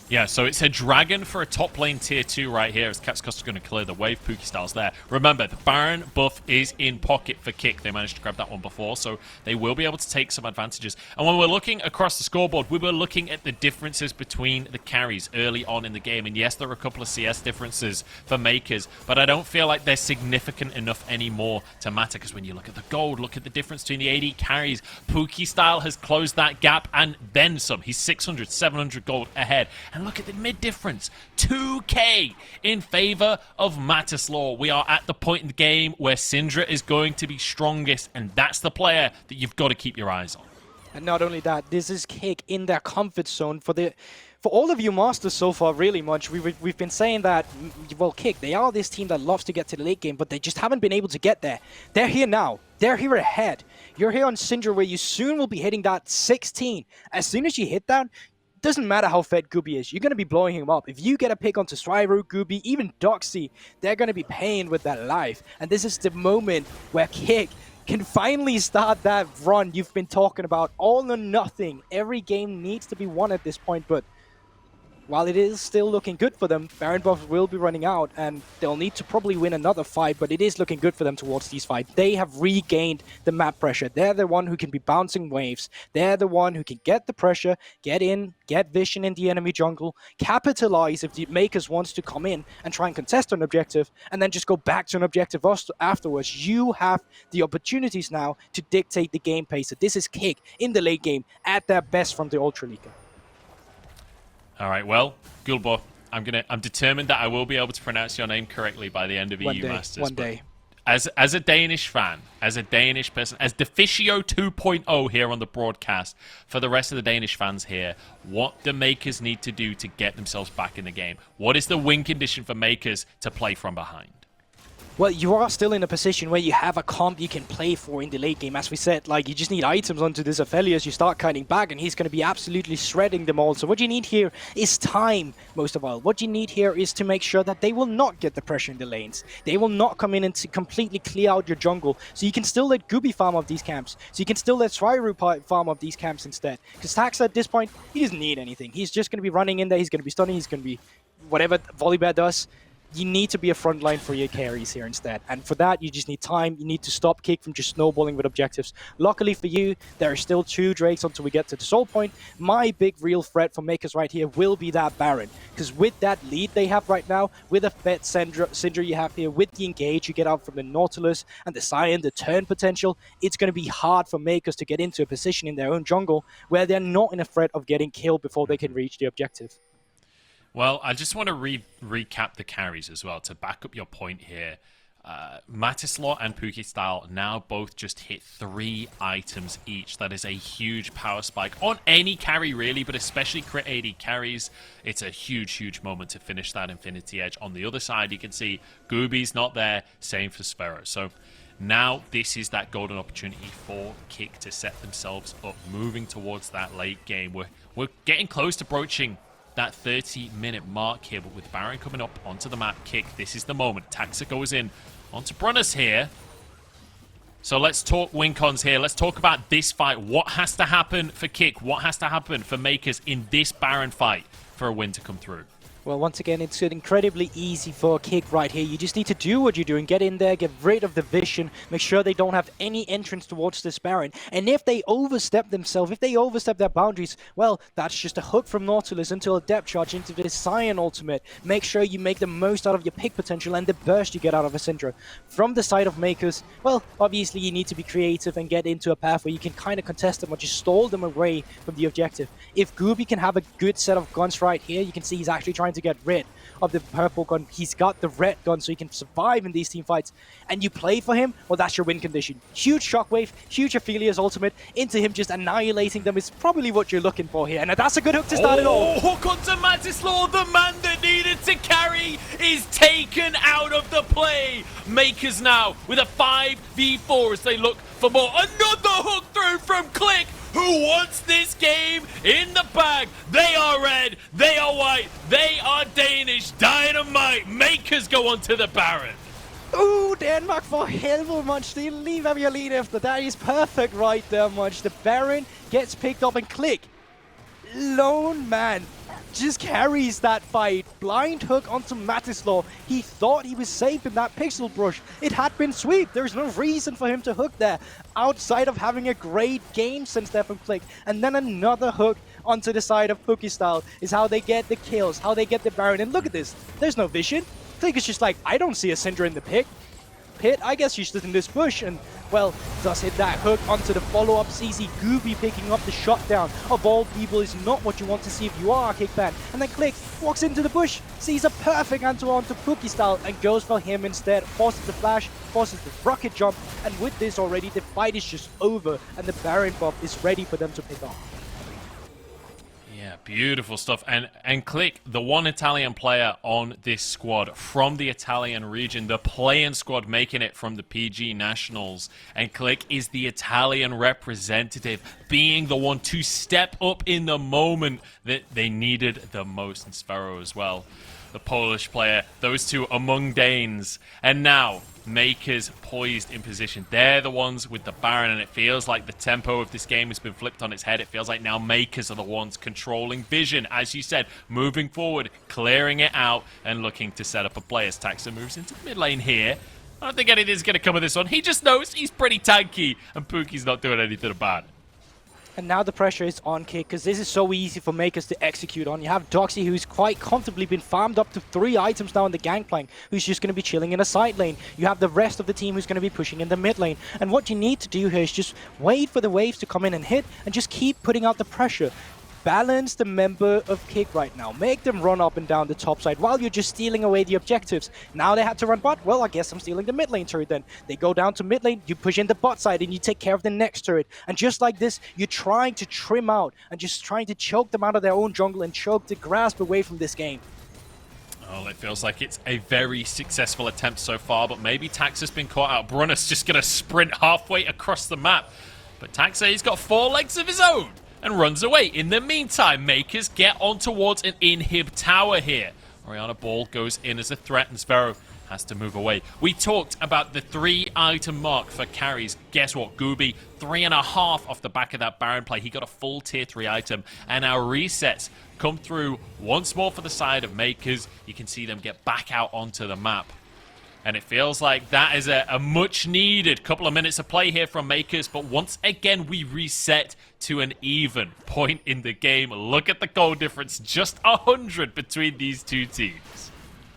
Yeah, so it's a dragon for a top lane tier 2 right here as Kackos is going to clear the wave. Puki style's there. Remember, the Baron buff is in pocket for Kick. They managed to grab that one before, so they will be able to take some advantages. And when we're looking across the scoreboard, we were looking at the differences between the carries early on in the game. And yes, there are a couple of CS differences for Mkers, but I don't feel like they're significant enough anymore to matter, because when you look at the gold, look at the difference between the AD carries. Puki style has closed that gap and then some. He's 600, 700 gold ahead. And look at the mid difference, 2k in favor of Matislaw. We are at the point in the game where Syndra is going to be strongest, and that's the player that you've got to keep your eyes on. And not only that, this is Kick in their comfort zone for for all of you Masters so far, really much, we've been saying that, well, Kick, they are this team that loves to get to the late game, but they just haven't been able to get there. They're here now. They're here ahead. You're here on Syndra, where you soon will be hitting that 16. As soon as you hit that, doesn't matter how fed Guubi is, you're going to be blowing him up. If you get a pick onto Zwyroo, Guubi, even Doxy, they're going to be paying with their life. And this is the moment where Kick can finally start that run you've been talking about. All or nothing. Every game needs to be won at this point, but while it is still looking good for them, Baron buffs will be running out, and they'll need to probably win another fight, but it is looking good for them towards these fights. They have regained the map pressure. They're the one who can be bouncing waves. They're the one who can get the pressure, get in, get vision in the enemy jungle, capitalize if the Makers wants to come in and try and contest an objective, and then just go back to an objective afterwards. You have the opportunities now to dictate the game pace. So this is Kick in the late game at their best from the Ultra League. All right, well, Gulbo, I'm determined that I will be able to pronounce your name correctly by the end of EU Masters. One day. As a Danish fan, as a Danish person, as Deficio 2.0 here on the broadcast, for the rest of the Danish fans here, what do Makers need to do to get themselves back in the game? What is the win condition for Makers to play from behind? Well, you are still in a position where you have a comp you can play for in the late game. As we said, like, you just need items onto this Aphelios, you start kiting back, and he's going to be absolutely shredding them all. So what you need here is time, most of all. What you need here is to make sure that they will not get the pressure in the lanes. They will not come in and to completely clear out your jungle. So you can still let Guubi farm off these camps. So you can still let Zwyroo farm off these camps instead. Because Tax at this point, he doesn't need anything. He's just going to be running in there, he's going to be stunning, he's going to be whatever Volibear does. You need to be a front line for your carries here instead. And for that, you just need time. You need to stop Kick from just snowballing with objectives. Luckily for you, there are still 2 Drakes until we get to the Soul Point. My big real threat for Makers right here will be that Baron. Because with that lead they have right now, with a fed Syndra you have here, with the engage you get out from the Nautilus and the Sion, the turn potential, it's going to be hard for Makers to get into a position in their own jungle where they're not in a threat of getting killed before they can reach the objective. Well, I just want to recap the carries as well to back up your point here. Matislaw and Puki style now both just hit 3 items each. That is a huge power spike on any carry really, but especially crit AD carries. It's a huge moment to finish that Infinity Edge. On the other side, you can see Guubi's not there, same for Zwyroo. So now this is that golden opportunity for Kick to set themselves up, moving towards that late game. We're getting close to broaching that 30-minute mark here, but with Baron coming up onto the map, Kick, this is the moment. Taxa goes in onto Bruness here. So let's talk win cons here. Let's talk about this fight. What has to happen for Kick? What has to happen for Makers in this Baron fight for a win to come through? Well, once again, it's incredibly easy for Kick right here. You just need to do what you're doing. Get in there, get rid of the vision, make sure they don't have any entrance towards this Baron. And if they overstep themselves, if they overstep their boundaries, well, that's just a hook from Nautilus into a depth charge into this Sion ultimate. Make sure you make the most out of your pick potential and the burst you get out of a Syndra. From the side of Makers, well, obviously you need to be creative and get into a path where you can kind of contest them or just stall them away from the objective. If Guubi can have a good set of guns right here, you can see he's actually trying to get rid of the purple gun. He's got the red gun so he can survive in these team fights, and you play for him, well, that's your win condition. Huge shockwave, huge Aphelios ultimate into him just annihilating them is probably what you're looking for here, and that's a good hook to start it all. Hook onto Matislaw, the man that needed to carry is taken out of the play. Makers now with a 5v4 as they look for more. Another hook through from Click, who wants this game in the bag. They are red, they are white, they are Danish. Dynamite. Makers go on to the Baron. Ooh, Denmark for helvede, Munch. They leave have your lead after that. Is perfect right there, Munch. The Baron gets picked up and Click. Lone man just carries that fight. Blind hook onto Matislaw. He thought he was safe in that pixel brush. It had been sweep. There's no reason for him to hook there outside of having a great game since there from Click. And then another hook onto the side of Puki style is how they get the kills, how they get the Baron. And look at this. There's no vision. Click is just like, I don't see a Syndra in the pit. I guess she stood in this bush and, well, does hit that hook onto the follow-up. CZ Guubi picking up the shutdown. Of all people is not what you want to see if you are a Kick fan. And then Click walks into the bush, sees a perfect anti onto Puki style and goes for him instead. Forces the flash, forces the rocket jump, and with this already, the fight is just over and the Baron buff is ready for them to pick up. Yeah, Yeah, beautiful stuff. And FLICKR, the one Italian player on this squad from the Italian region, the playing squad making it from the PG Nationals. And FLICKR is the Italian representative, being the one to step up in the moment that they needed the most. And Zwyroo as well, the Polish player. Those two among Danes. And now Mkers poised in position. They're the ones with the Baron, and it feels like the tempo of this game has been flipped on its head. It feels like now Mkers are the ones controlling vision, as you said, moving forward, clearing it out, and looking to set up a play as Taxa moves into mid lane here. I don't think anything's going to come of this one. He just knows he's pretty tanky, and Puki's not doing anything about it. And now the pressure is on Kick, because this is so easy for Mkers to execute on. You have Doxy, who's quite comfortably been farmed up to 3 items now in the Gangplank, who's just going to be chilling in a side lane. You have the rest of the team who's going to be pushing in the mid lane. And what you need to do here is just wait for the waves to come in and hit, and just keep putting out the pressure. Balance the member of Kick right now. Make them run up and down the top side while you're just stealing away the objectives. Now they had to run bot. Well, I guess I'm stealing the mid lane turret then. They go down to mid lane, you push in the bot side, and you take care of the next turret. And just like this, you're trying to trim out and just trying to choke them out of their own jungle and choke the grasp away from this game. Oh, it feels like it's a very successful attempt so far, but maybe Taxa's been caught out. Bruness just going to sprint halfway across the map. But Taxa, he's got 4 legs of his own and runs away. In the meantime, Mkers get on towards an inhib tower here. Orianna ball goes in as a threat, and Zwyroo has to move away. We talked about the 3-item mark for carries. Guess what? Guubi, 3.5 off the back of that Baron play. He got a full tier 3 item, and our resets come through once more for the side of Mkers. You can see them get back out onto the map. And it feels like that is a much-needed couple of minutes of play here from Mkers. But once again, we reset to an even point in the game. Look at the goal difference, just 100 between these two teams.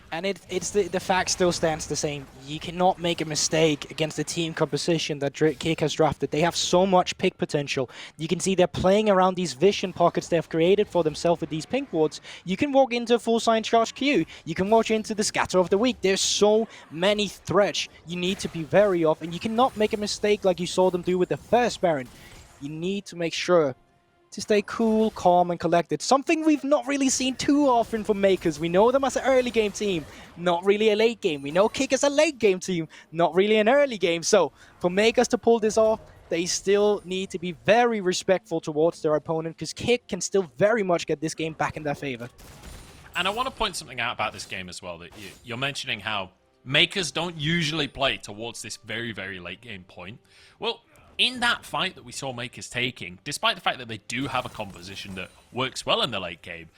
And the fact still stands the same. You cannot make a mistake against the team composition that Kick has drafted. They have so much pick potential. You can see they're playing around these vision pockets they've created for themselves with these pink wards. You can walk into a full sign charge queue. You can walk into the scatter of the week. There's so many threats you need to be wary of, and you cannot make a mistake like you saw them do with the first Baron. You need to make sure to stay cool, calm, and collected. Something we've not really seen too often from Mkers. We know them as an early game team, not really a late game. We know Kick as a late game team, not really an early game. So for Mkers to pull this off, they still need to be very respectful towards their opponent, because Kick can still very much get this game back in their favor. And I want to point something out about this game as well, that you're mentioning how Mkers don't usually play towards this very, very late game point. Well, in that fight that we saw Mkers taking, despite the fact that they do have a composition that works well in the late game,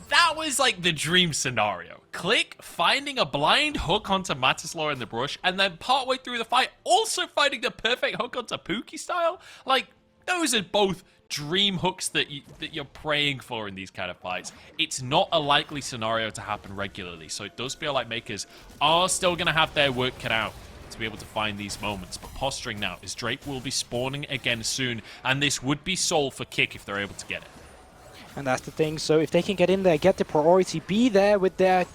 that was like the dream scenario. FLICKR finding a blind hook onto Matislaw in the brush, and then partway through the fight, also finding the perfect hook onto Puki style. Like, those are both dream hooks that you're praying for in these kind of fights. It's not a likely scenario to happen regularly, so it does feel like Mkers are still going to have their work cut out to be able to find these moments. But posturing now is Drake will be spawning again soon, and this would be soul for Kick if they're able to get it. And that's the thing, so if they can get in there, get the priority, be there with their,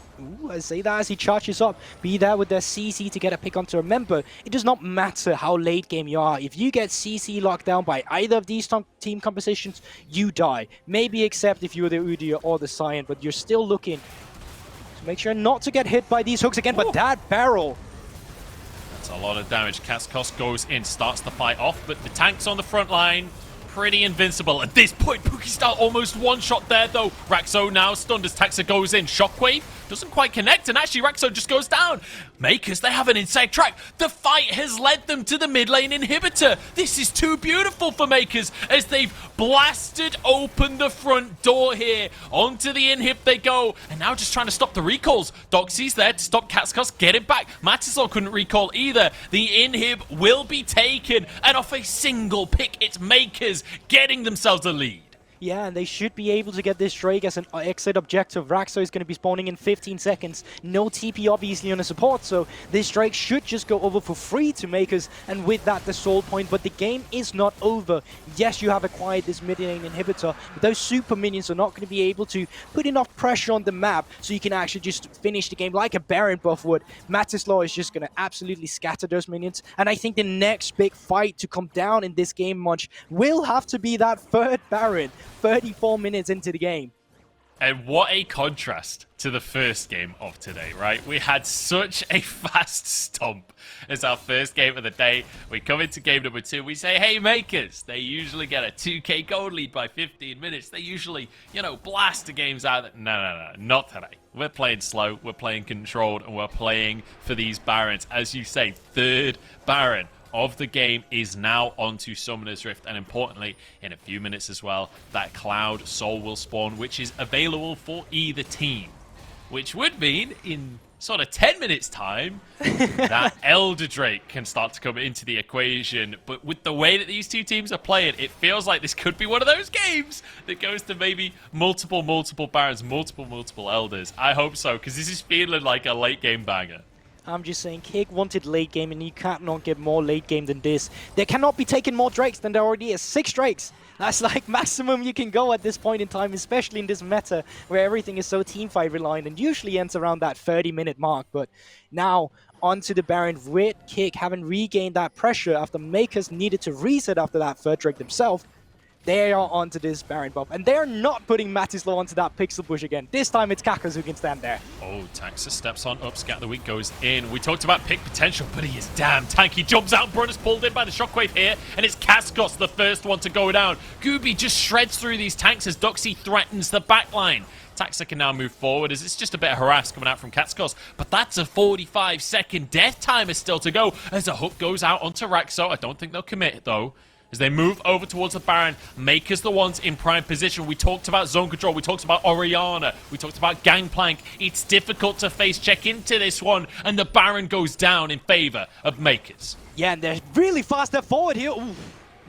I say that as he charges up, be there with their CC to get a pick onto a member. It does not matter how late game you are. If you get CC locked down by either of these team compositions, you die. Maybe except if you're the Udyr or the Sion, but you're still looking to make sure not to get hit by these hooks again. But that barrel, a lot of damage. Kackos goes in, starts the fight off, but the tanks on the front line, pretty invincible. At this point, Puki style almost one-shot there, though. Raxxo now stunned as Taxa goes in. Shockwave doesn't quite connect, and actually Raxxo just goes down. Mkers, they have an inside track. The fight has led them to the mid lane inhibitor. This is too beautiful for Mkers as they've blasted open the front door here. Onto the inhib they go, and now just trying to stop the recalls. Doxy's there to stop Kackos, get it back. Matislaw couldn't recall either. The inhib will be taken, and off a single pick, it's Mkers getting themselves a lead. Yeah, and they should be able to get this Drake as an exit objective. Raxxo is going to be spawning in 15 seconds. No TP obviously on the support, so this Drake should just go over for free to Mkers, and with that the soul point. But the game is not over. Yes, you have acquired this mid-lane inhibitor, but those super minions are not going to be able to put enough pressure on the map so you can actually just finish the game like a Baron buff would. Matislaw is just going to absolutely scatter those minions, and I think the next big fight to come down in this game, Munch, will have to be that third Baron. 34 minutes into the game. And what a contrast to the first game of today, right? We had such a fast stomp as our first game of the day. We come into game number 2, we say, hey, Makers. They usually get a 2k gold lead by 15 minutes. They usually, you know, blast the games out. No, not today. We're playing slow, we're playing controlled, and we're playing for these Barons. As you say, third Baron of the game is now onto Summoner's Rift, and importantly, in a few minutes as well, that Cloud Soul will spawn, which is available for either team. Which would mean, in sort of 10 minutes time, that Elder Drake can start to come into the equation. But with the way that these two teams are playing, it feels like this could be one of those games that goes to maybe multiple Barons, multiple Elders. I hope so, because this is feeling like a late game banger. I'm just saying, Cake wanted late game, and you cannot get more late game than this. There cannot be taken more Drakes than there already is. 6 Drakes. That's like maximum you can go at this point in time, especially in this meta where everything is so teamfight reliant and usually ends around that 30-minute mark. But now onto the Baron with Kick having regained that pressure after Makers needed to reset after that third Drake themselves. They are onto this Baron buff, and they're not putting Matislaw onto that pixel bush again. This time it's Kackos who can stand there. Oh, Taxa steps on up, Scat of the Week goes in. We talked about pick potential, but he is damn tanky. Jumps out, Bruness pulled in by the shockwave here, and it's Kackos the first one to go down. Guubi just shreds through these tanks as Doxy threatens the backline. Taxa can now move forward as it's just a bit of harass coming out from Kackos, but that's a 45-second death timer still to go as a hook goes out onto Raxxo. I don't think they'll commit though. As they move over towards the Baron, Makers the ones in prime position. We talked about zone control, we talked about Orianna, we talked about Gangplank. It's difficult to face check into this one, and the Baron goes down in favor of Makers. Yeah, and they're really fast step forward here. Ooh,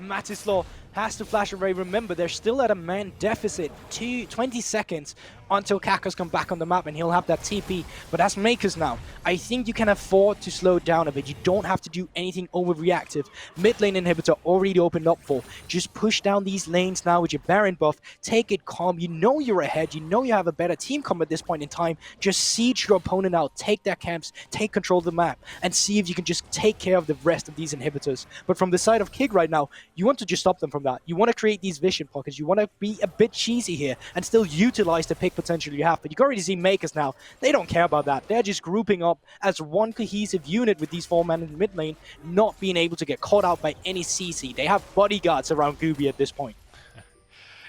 Matislaw has to flash away. Remember, they're still at a man deficit. 20 seconds until Kackos come back on the map and he'll have that TP. But as Makers now, I think you can afford to slow down a bit. You don't have to do anything overreactive. Mid lane inhibitor already opened up for. Just push down these lanes now with your Baron buff. Take it calm. You know you're ahead. You know you have a better team comp at this point in time. Just siege your opponent out. Take their camps. Take control of the map. And see if you can just take care of the rest of these inhibitors. But from the side of Kig right now, you want to just stop them from that. You want to create these vision pockets. You want to be a bit cheesy here and still utilize the pick potential you have. But you can already see Makers now. They don't care about that. They're just grouping up as one cohesive unit with these 4 men in the mid lane, not being able to get caught out by any CC. They have bodyguards around Guubi at this point.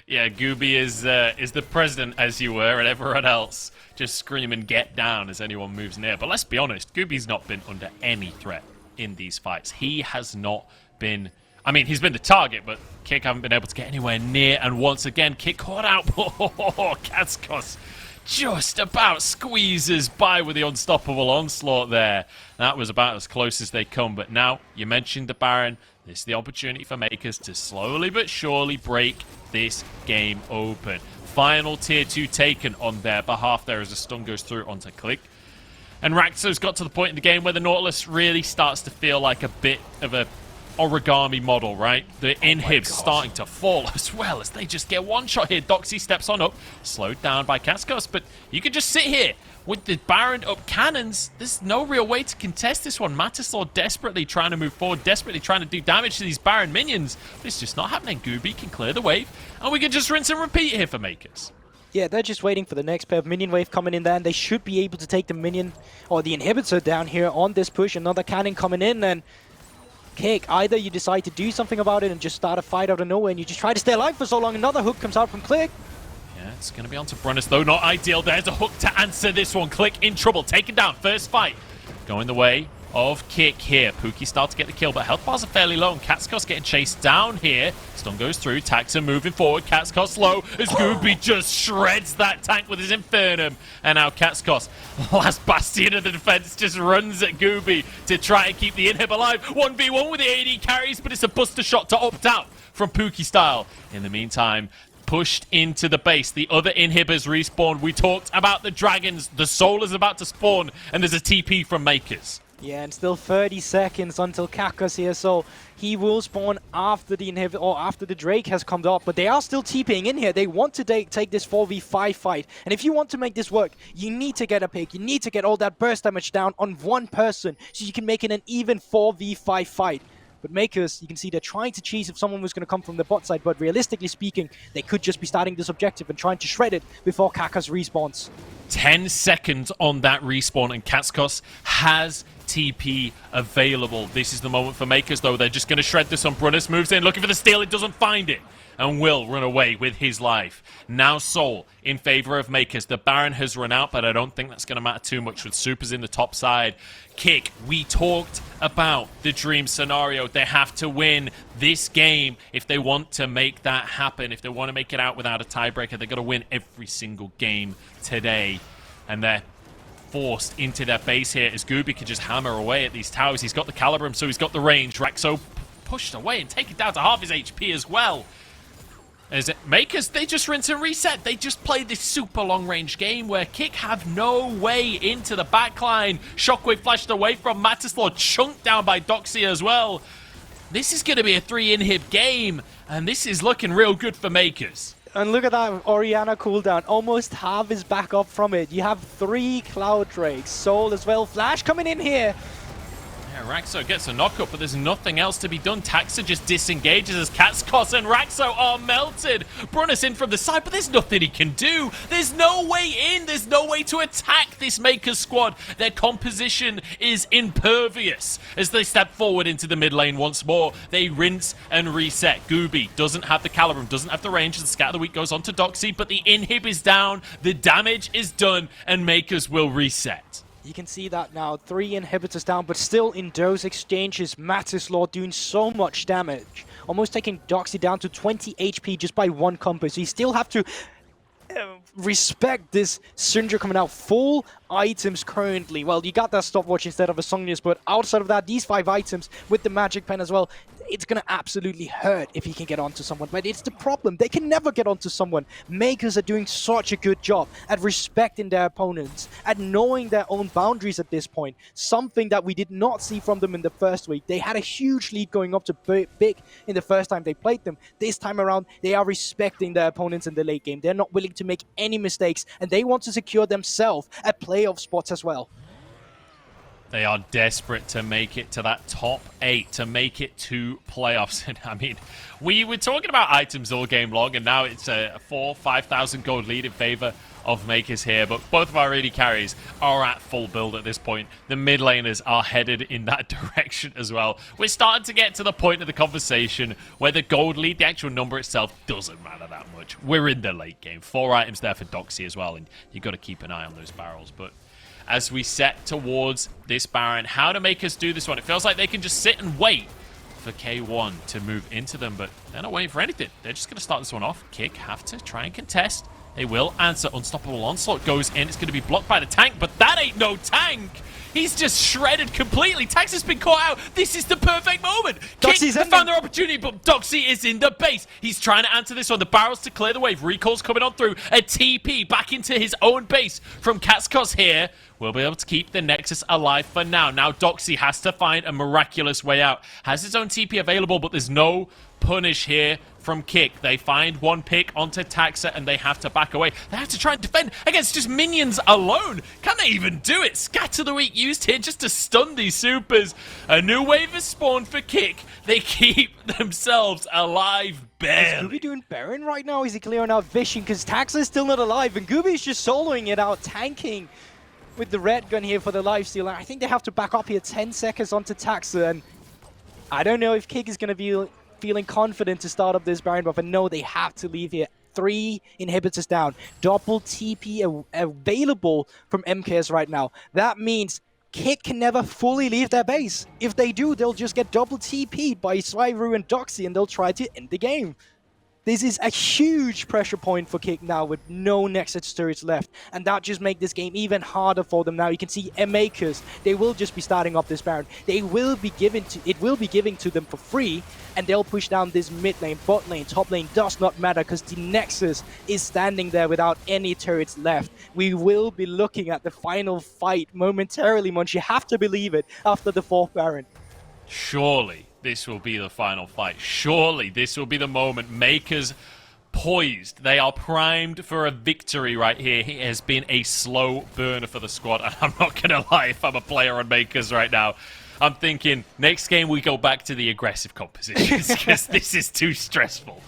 Yeah, Guubi is the president, as you were, and everyone else just screaming, get down, as anyone moves near. But let's be honest, Guubi's not been under any threat in these fights. He has not been... I mean, he's been the target, but Kick haven't been able to get anywhere near. And once again, Kick caught out. Oh, Kackos just about squeezes by with the unstoppable onslaught there. That was about as close as they come. But now, you mentioned the Baron. This is the opportunity for Makers to slowly but surely break this game open. Final tier 2 taken on their behalf there as a stun goes through onto Click. And Raxxo's got to the point in the game where the Nautilus really starts to feel like a bit of a origami model, right? The inhibs starting to fall as well as they just get one shot here. Doxy steps on up, slowed down by Kackos, but you can just sit here with the Baron up cannons. There's no real way to contest this one. Matislaw desperately trying to move forward, desperately trying to do damage to these Baron minions, but it's just not happening. Guubi can clear the wave, and we can just rinse and repeat here for Makers. Yeah, they're just waiting for the next pair of minion wave coming in there, and they should be able to take the minion or the inhibitor down here on this push. Another cannon coming in, and Cake, either you decide to do something about it and just start a fight out of nowhere and you just try to stay alive for so long. Another hook comes out from Click. Yeah, it's going to be onto Bruness, though. Not ideal. There's a hook to answer this one. Click in trouble. Taken down. First fight going the way of Kick here. Puki starts to get the kill, but health bars are fairly low. And Kackos getting chased down here. Stun goes through. Taxa moving forward. Kackos low as Guubi just shreds that tank with his Infernum. And now Kackos, last bastion of the defense, just runs at Guubi to try and keep the inhib alive. 1v1 with the AD carries, but it's a buster shot to opt out from Puki style. In the meantime, pushed into the base. The other inhibitors respawn. We talked about the dragons. The soul is about to spawn, and there's a TP from Makers. Yeah, and still 30 seconds until Kackos here, so he will spawn after the inhibitor or after the Drake has come up, but they are still TPing in here. They want to take this 4v5 fight, and if you want to make this work, you need to get a pick. You need to get all that burst damage down on one person so you can make it an even 4v5 fight. But Mkers, you can see they're trying to cheese if someone was going to come from the bot side, but realistically speaking, they could just be starting this objective and trying to shred it before Kackos respawns. 10 seconds on that respawn, and Kackos has TP available. This is the moment for Mkers, though. They're just going to shred this on. Bruness moves in, looking for the steal. It doesn't find it, and will run away with his life. Now Soul in favor of Mkers. The Baron has run out, but I don't think that's going to matter too much with Supers in the top side. Kick, we talked about the dream scenario. They have to win this game if they want to make that happen. If they want to make it out without a tiebreaker, they've got to win every single game today. And they're forced into their base here as Guubi can just hammer away at these towers. He's got the Calibrum, so he's got the range. Raxxo pushed away and taken down to half his HP as well. As it Mkers, they just rinse and reset. They just played this super long-range game where Kick have no way into the backline. Shockwave flashed away from Matislaw, chunked down by Doxy as well. This is going to be a 3-inhib game, and this is looking real good for Mkers. And look at that Orianna cooldown. Almost half is back up from it. You have 3 Cloud Drakes. Soul as well. Flash coming in here. Yeah, Raxxo gets a knockup, but there's nothing else to be done. Taxa just disengages as Kackos and Raxxo are melted. Bruness in from the side, but there's nothing he can do. There's no way in. There's no way to attack this Mkers squad. Their composition is impervious. As they step forward into the mid lane once more, they rinse and reset. Guubi doesn't have the Calibrum, doesn't have the range. The Scatter the Weak goes on to Doxy, but the inhib is down. The damage is done, and Mkers will reset. You can see that now, 3 inhibitors down, but still in those exchanges, Matislaw doing so much damage. Almost taking Doxy down to 20 HP just by 1 combo, so you still have to respect this Syndra coming out. Full items currently. Well, you got that stopwatch instead of a Songnius, but outside of that, these 5 items with the magic pen as well, it's going to absolutely hurt if he can get onto someone. But it's the problem. They can never get onto someone. Mkers are doing such a good job at respecting their opponents, at knowing their own boundaries at this point. Something that we did not see from them in the first week. They had a huge lead going up to big in the first time they played them. This time around, they are respecting their opponents in the late game. They're not willing to make any mistakes, and they want to secure themselves at playoff spots as well. They are desperate to make it to that top 8, to make it to playoffs. And I mean, we were talking about items all game long, and now it's a 4,000-5,000 gold lead in favor of Mkers here. But both of our AD carries are at full build at this point. The mid laners are headed in that direction as well. We're starting to get to the point of the conversation where the gold lead, the actual number itself, doesn't matter that much. We're in the late game. 4 items there for Doxy as well, and you've got to keep an eye on those barrels. But as we set towards this Baron, how to make us do this one? It feels like they can just sit and wait for K1 to move into them, but they're not waiting for anything. They're just going to start this one off. Kick have to try and contest. They will answer. Unstoppable Onslaught goes in. It's going to be blocked by the tank, but that ain't no tank. He's just shredded completely. Tax has been caught out. This is the perfect moment. Kick have found their opportunity, but Doxy is in the base. He's trying to answer this one. The barrels to clear the wave. Recall's coming on through. A TP back into his own base from Kackos here. We'll be able to keep the Nexus alive for now. Now Doxy has to find a miraculous way out. Has his own TP available, but there's no punish here from Kick. They find one pick onto Taxa, and they have to back away. They have to try and defend against just minions alone. Can they even do it? Scatter the Weak used here just to stun these supers. A new wave is spawned for Kick. They keep themselves alive barely. Is Guubi doing Baron right now? Is he clearing out Vision? Because Taxa is still not alive, and Guubi is just soloing it out, tanking with the red gun here for the lifesteal. I think they have to back up here 10 seconds onto Taxa, and I don't know if Kick is going to be feeling confident to start up this Baron buff, and no, they have to leave here. 3 inhibitors down. Double TP available from MKS right now. That means Kick can never fully leave their base. If they do, they'll just get double TP'd by Zwyroo and Doxy, and they'll try to end the game. This is a huge pressure point for Kick now with no Nexus turrets left, and that just makes this game even harder for them now. You can see Mkers, they will just be starting up this Baron. It will be giving to them for free, and they'll push down this mid lane, bot lane, top lane, does not matter because the Nexus is standing there without any turrets left. We will be looking at the final fight momentarily, Munch. You have to believe it after the 4th Baron. Surely this will be the final fight. Surely this will be the moment. Mkers poised. They are primed for a victory right here. He has been a slow burner for the squad, and I'm not going to lie, if I'm a player on Mkers right now, I'm thinking next game we go back to the aggressive compositions because this is too stressful.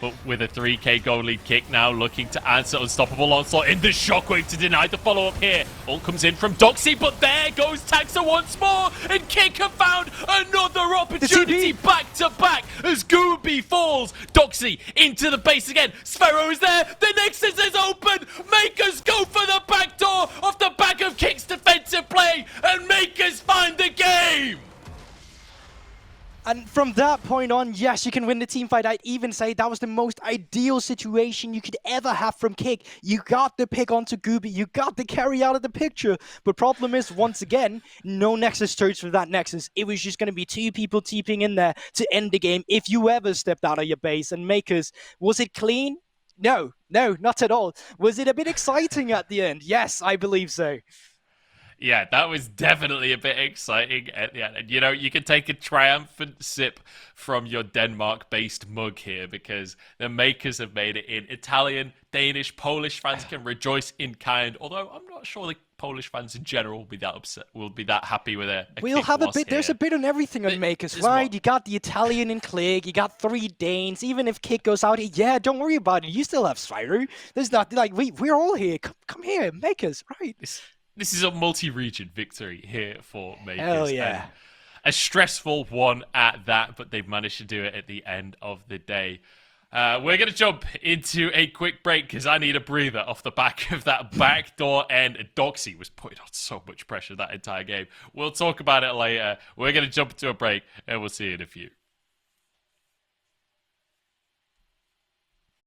But with a 3k goal lead, Kick now looking to answer unstoppable onslaught in the shockwave to deny the follow-up here. Ult comes in from Doxy, but there goes Taxa once more, and Kick have found another opportunity back to back as Guubi falls. Doxy into the base again. Zwyroo is there. The Nexus is open. Mkers go for the back door off the back of Kick's defensive play, and Mkers find the game. And from that point on, yes, you can win the team fight. I'd even say that was the most ideal situation you could ever have from Kick. You got the pick onto Guubi. You got the carry out of the picture. But problem is, once again, no Nexus turrets for that Nexus. It was just going to be 2 people TPing in there to end the game if you ever stepped out of your base. And Mkers, was it clean? No, not at all. Was it a bit exciting at the end? Yes, I believe so. Yeah, that was definitely a bit exciting at the end. And, you know, you can take a triumphant sip from your Denmark-based mug here because the Mkers have made it in. Italian, Danish, Polish fans can rejoice in kind, although I'm not sure the Polish fans in general will be that upset, will be that happy with a We'll have a bit, here. there's a bit on everything on Mkers, right? You got the Italian in Clegg, you got 3 Danes, even if Kick goes out, yeah, don't worry about it, you still have Zwyroo. There's not, like, we're all here, come here, Mkers, right? This is a multi-region victory here for Mkers. Hell yeah. And a stressful one at that, but they've managed to do it at the end of the day. We're going to jump into a quick break because I need a breather off the back of that backdoor end. Doxy was putting on so much pressure that entire game. We'll talk about it later. We're going to jump into a break and we'll see you in a few.